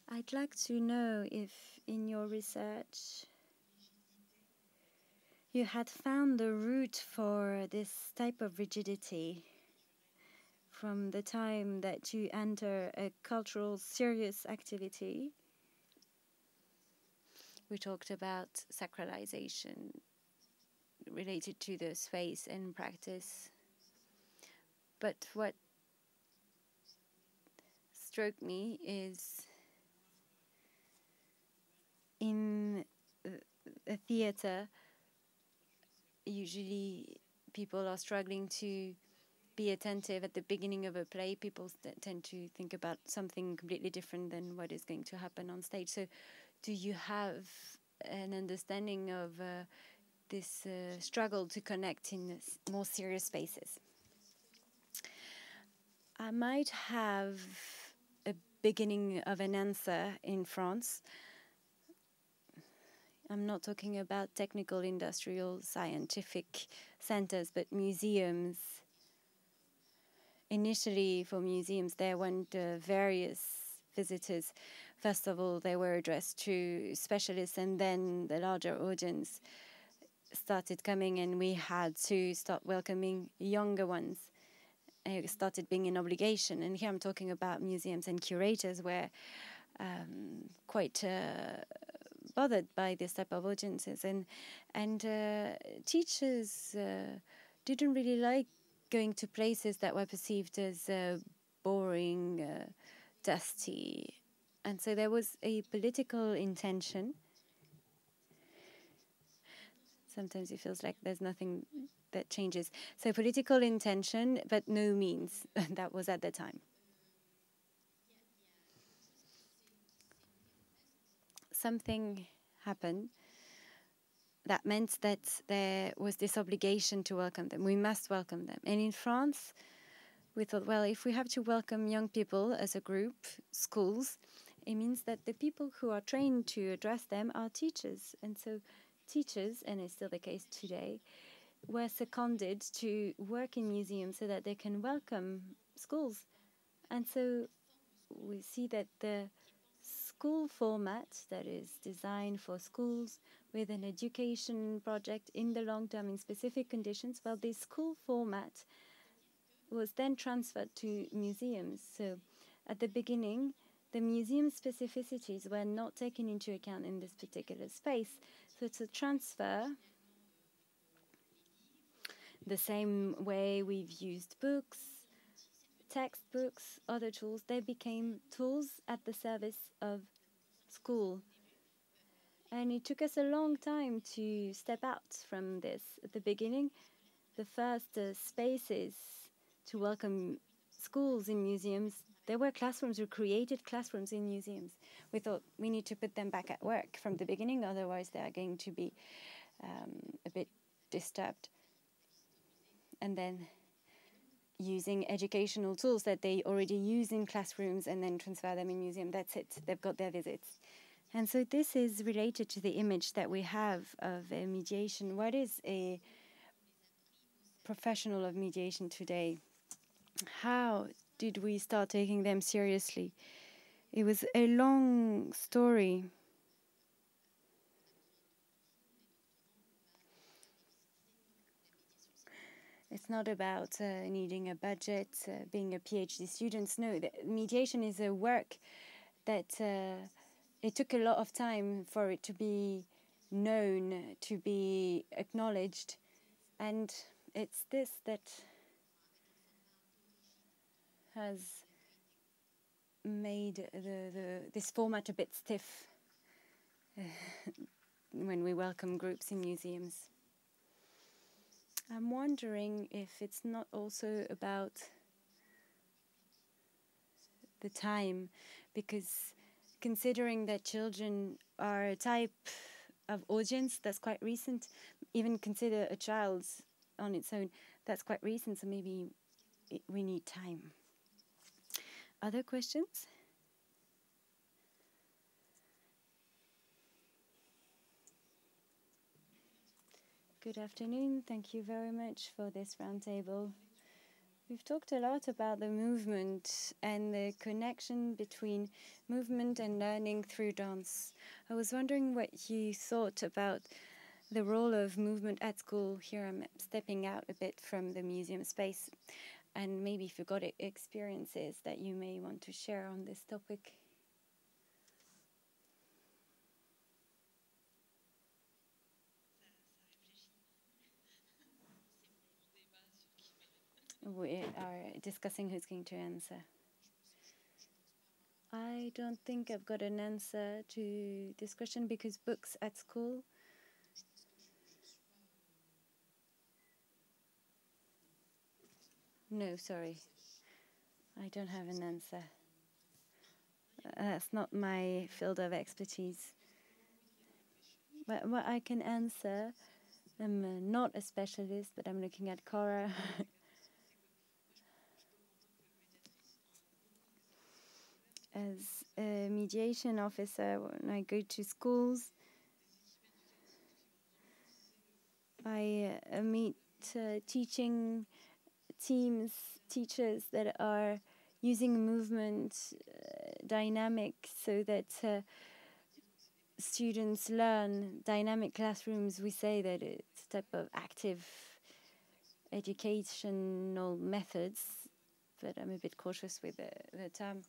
I'd like to know if in your research you had found the root for this type of rigidity from the time that you enter a cultural serious activity. We talked about sacralization related to the space and practice. But what struck me is in a theater, usually people are struggling to be attentive at the beginning of a play. People tend to think about something completely different than what is going to happen on stage. So do you have an understanding of this struggle to connect in more serious spaces? I might have a beginning of an answer in France. I'm not talking about technical, industrial, scientific centers, but museums. Initially, for museums, there went various visitors. First of all, they were addressed to specialists, and then the larger audience started coming, and we had to start welcoming younger ones. It started being an obligation. And here I'm talking about museums and curators were quite bothered by this type of audiences, and teachers didn't really like going to places that were perceived as boring, dusty, and so there was a political intention. Sometimes it feels like there's nothing that changes. So political intention, but no means. That was at the time. Something happened that meant that there was this obligation to welcome them. We must welcome them. And in France, we thought, well, if we have to welcome young people as a group, schools, it means that the people who are trained to address them are teachers. And so teachers, and it's still the case today, were seconded to work in museums so that they can welcome schools. And so we see that the school format that is designed for schools with an education project in the long term in specific conditions, well, this school format was then transferred to museums. So at the beginning, the museum specificities were not taken into account in this particular space. So it's a transfer. The same way we've used books, textbooks, other tools, they became tools at the service of school. And it took us a long time to step out from this. At the beginning, the first spaces to welcome schools in museums, there were classrooms, we created classrooms in museums. We thought we need to put them back at work from the beginning, otherwise they are going to be a bit disturbed. And then using educational tools that they already use in classrooms and then transfer them in museum. That's it. They've got their visits. And so this is related to the image that we have of mediation. What is a professional of mediation today? How did we start taking them seriously? It was a long story. It's not about needing a budget, being a PhD student. No, mediation is a work that it took a lot of time for it to be known, to be acknowledged. And it's this that has made this format a bit stiff when we welcome groups in museums. I'm wondering if it's not also about the time, because considering that children are a type of audience that's quite recent, even consider a child on its own, that's quite recent, so maybe we need time. Other questions? Good afternoon. Thank you very much for this roundtable. We've talked a lot about the movement and the connection between movement and learning through dance. I was wondering what you thought about the role of movement at school. Here I'm stepping out a bit from the museum space, and maybe if you've got experiences that you may want to share on this topic. We are discussing who's going to answer. I don't think I've got an answer to this question because books at school. No, sorry. I don't have an answer. That's not my field of expertise. But what I can answer, I'm not a specialist, but I'm looking at Cora. As a mediation officer, when I go to schools, I meet teaching teams, teachers that are using movement dynamic so that students learn dynamic classrooms. We say that it's a type of active educational methods, but I'm a bit cautious with the term.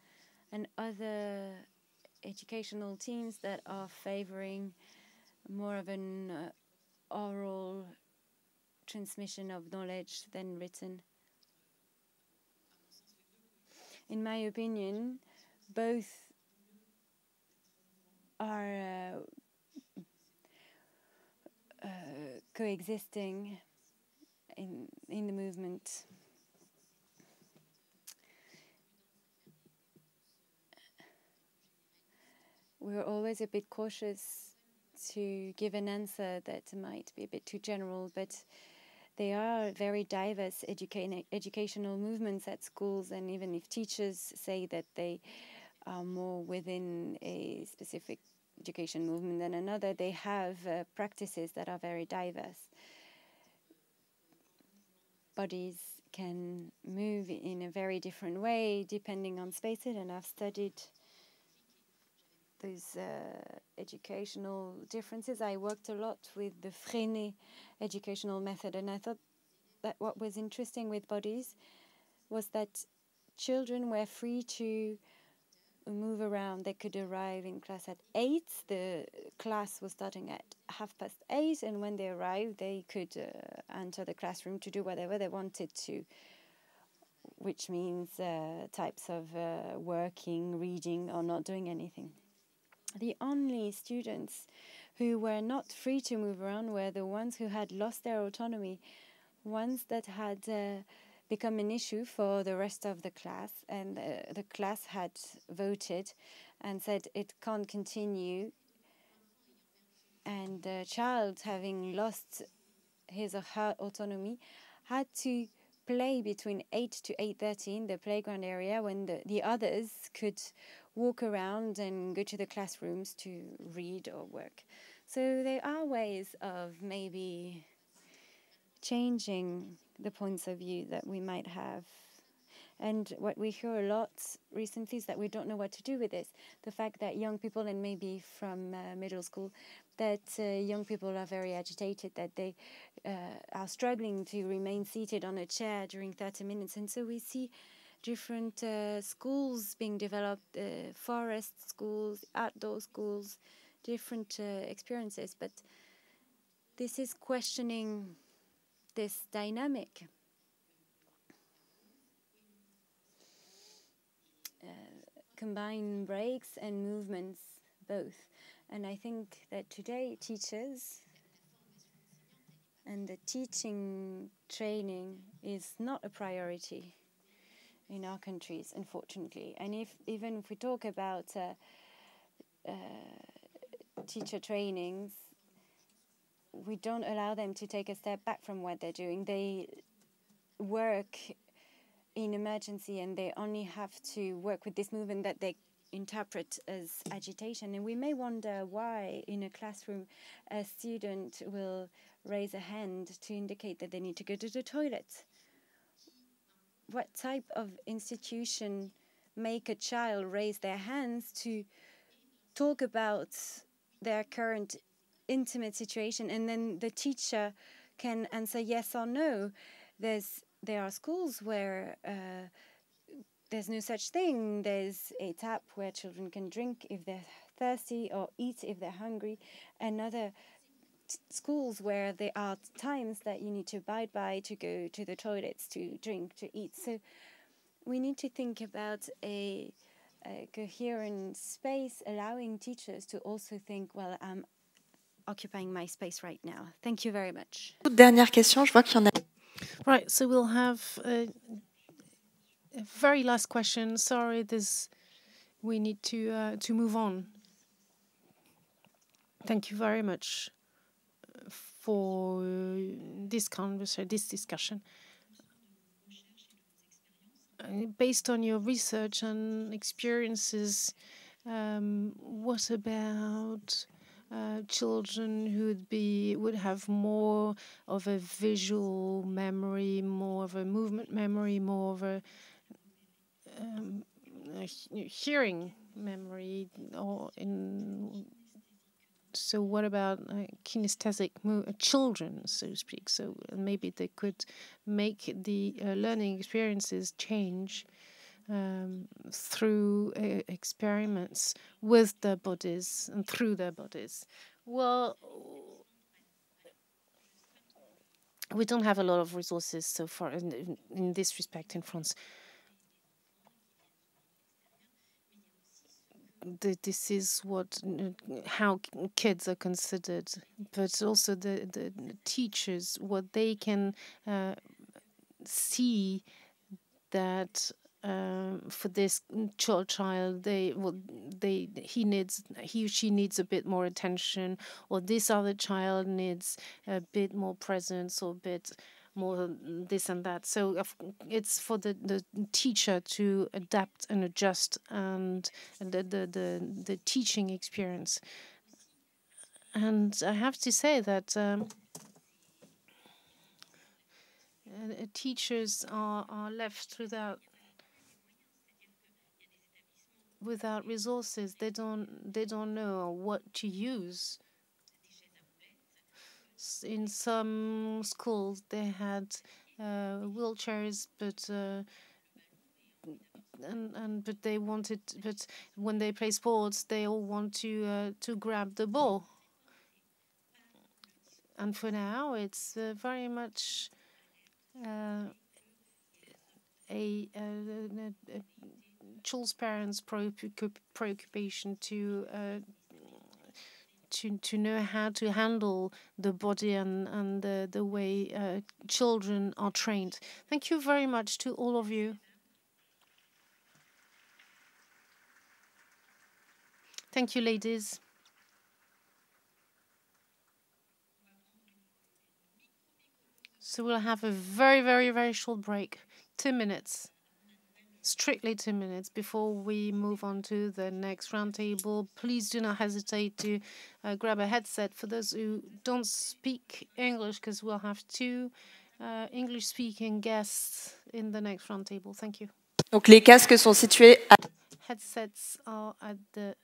And other educational teams that are favoring more of an oral transmission of knowledge than written. In my opinion, both are coexisting in the movement. We're always a bit cautious to give an answer that might be a bit too general, but they are very diverse educational movements at schools, and even if teachers say that they are more within a specific education movement than another, they have practices that are very diverse. Bodies can move in a very different way depending on spaces, and I've studied those educational differences. I worked a lot with the Freinet educational method, and I thought that what was interesting with bodies was that children were free to move around. They could arrive in class at 8. The class was starting at 8:30, and when they arrived, they could enter the classroom to do whatever they wanted to, which means types of working, reading, or not doing anything. The only students who were not free to move around were the ones who had lost their autonomy, ones that had become an issue for the rest of the class, and the class had voted and said it can't continue, and the child, having lost his or her autonomy, had to play between 8 to 8:30 in the playground area when the others could walk around and go to the classrooms to read or work. So there are ways of maybe changing the points of view that we might have. And what we hear a lot recently is that we don't know what to do with this. The fact that young people, and maybe from middle school, that young people are very agitated, that they are struggling to remain seated on a chair during 30 minutes. And so we see different schools being developed, forest schools, outdoor schools, different experiences. But this is questioning this dynamic. Combine breaks and movements both. And I think that today teachers and the teaching training is not a priority in our countries, unfortunately. And even if we talk about teacher trainings, we don't allow them to take a step back from what they're doing. They work in emergency, and they only have to work with this movement that they interpret as agitation. And we may wonder why in a classroom a student will raise a hand to indicate that they need to go to the toilet. What type of institution make a child raise their hands to talk about their current intimate situation, and then the teacher can answer yes or no. There are schools where there's no such thing. There's a tap where children can drink if they're thirsty or eat if they're hungry, and other schools where there are times that you need to abide by to go to the toilets, to drink, to eat. So we need to think about a coherent space, allowing teachers to also think, well, I'm occupying my space right now. Thank you very much. Dernière question, je vois qu'il y en a. Right, so we'll have a very last question. Sorry, we need to move on. Thank you very much for this discussion. Based on your research and experiences, what about children who would have more of a visual memory, more of a movement memory, more of a hearing memory, so what about kinesthetic children, so to speak? So maybe they could make the learning experiences change through experiments with their bodies and through their bodies. Well, we don't have a lot of resources so far in this respect in France. This is how kids are considered, but also the teachers, what they can see that for this child, he or she needs a bit more attention, or this other child needs a bit more presence, or a bit more this and that. So it's for the teacher to adapt and adjust and the teaching experience. And I have to say that teachers are left without resources. They don't know what to use. In some schools they had wheelchairs, but when they play sports, they all want to grab the ball. And for now, it's very much a child's parents' preoccupation to know how to handle the body and the way children are trained. Thank you very much to all of you. Thank you, ladies. So we'll have a very, very, very short break, 2 minutes. Strictly 2 minutes before we move on to the next roundtable. Please do not hesitate to grab a headset for those who don't speak English, because we'll have 2 English-speaking guests in the next roundtable. Thank you. Donc les casques sont situés à... Headsets are at the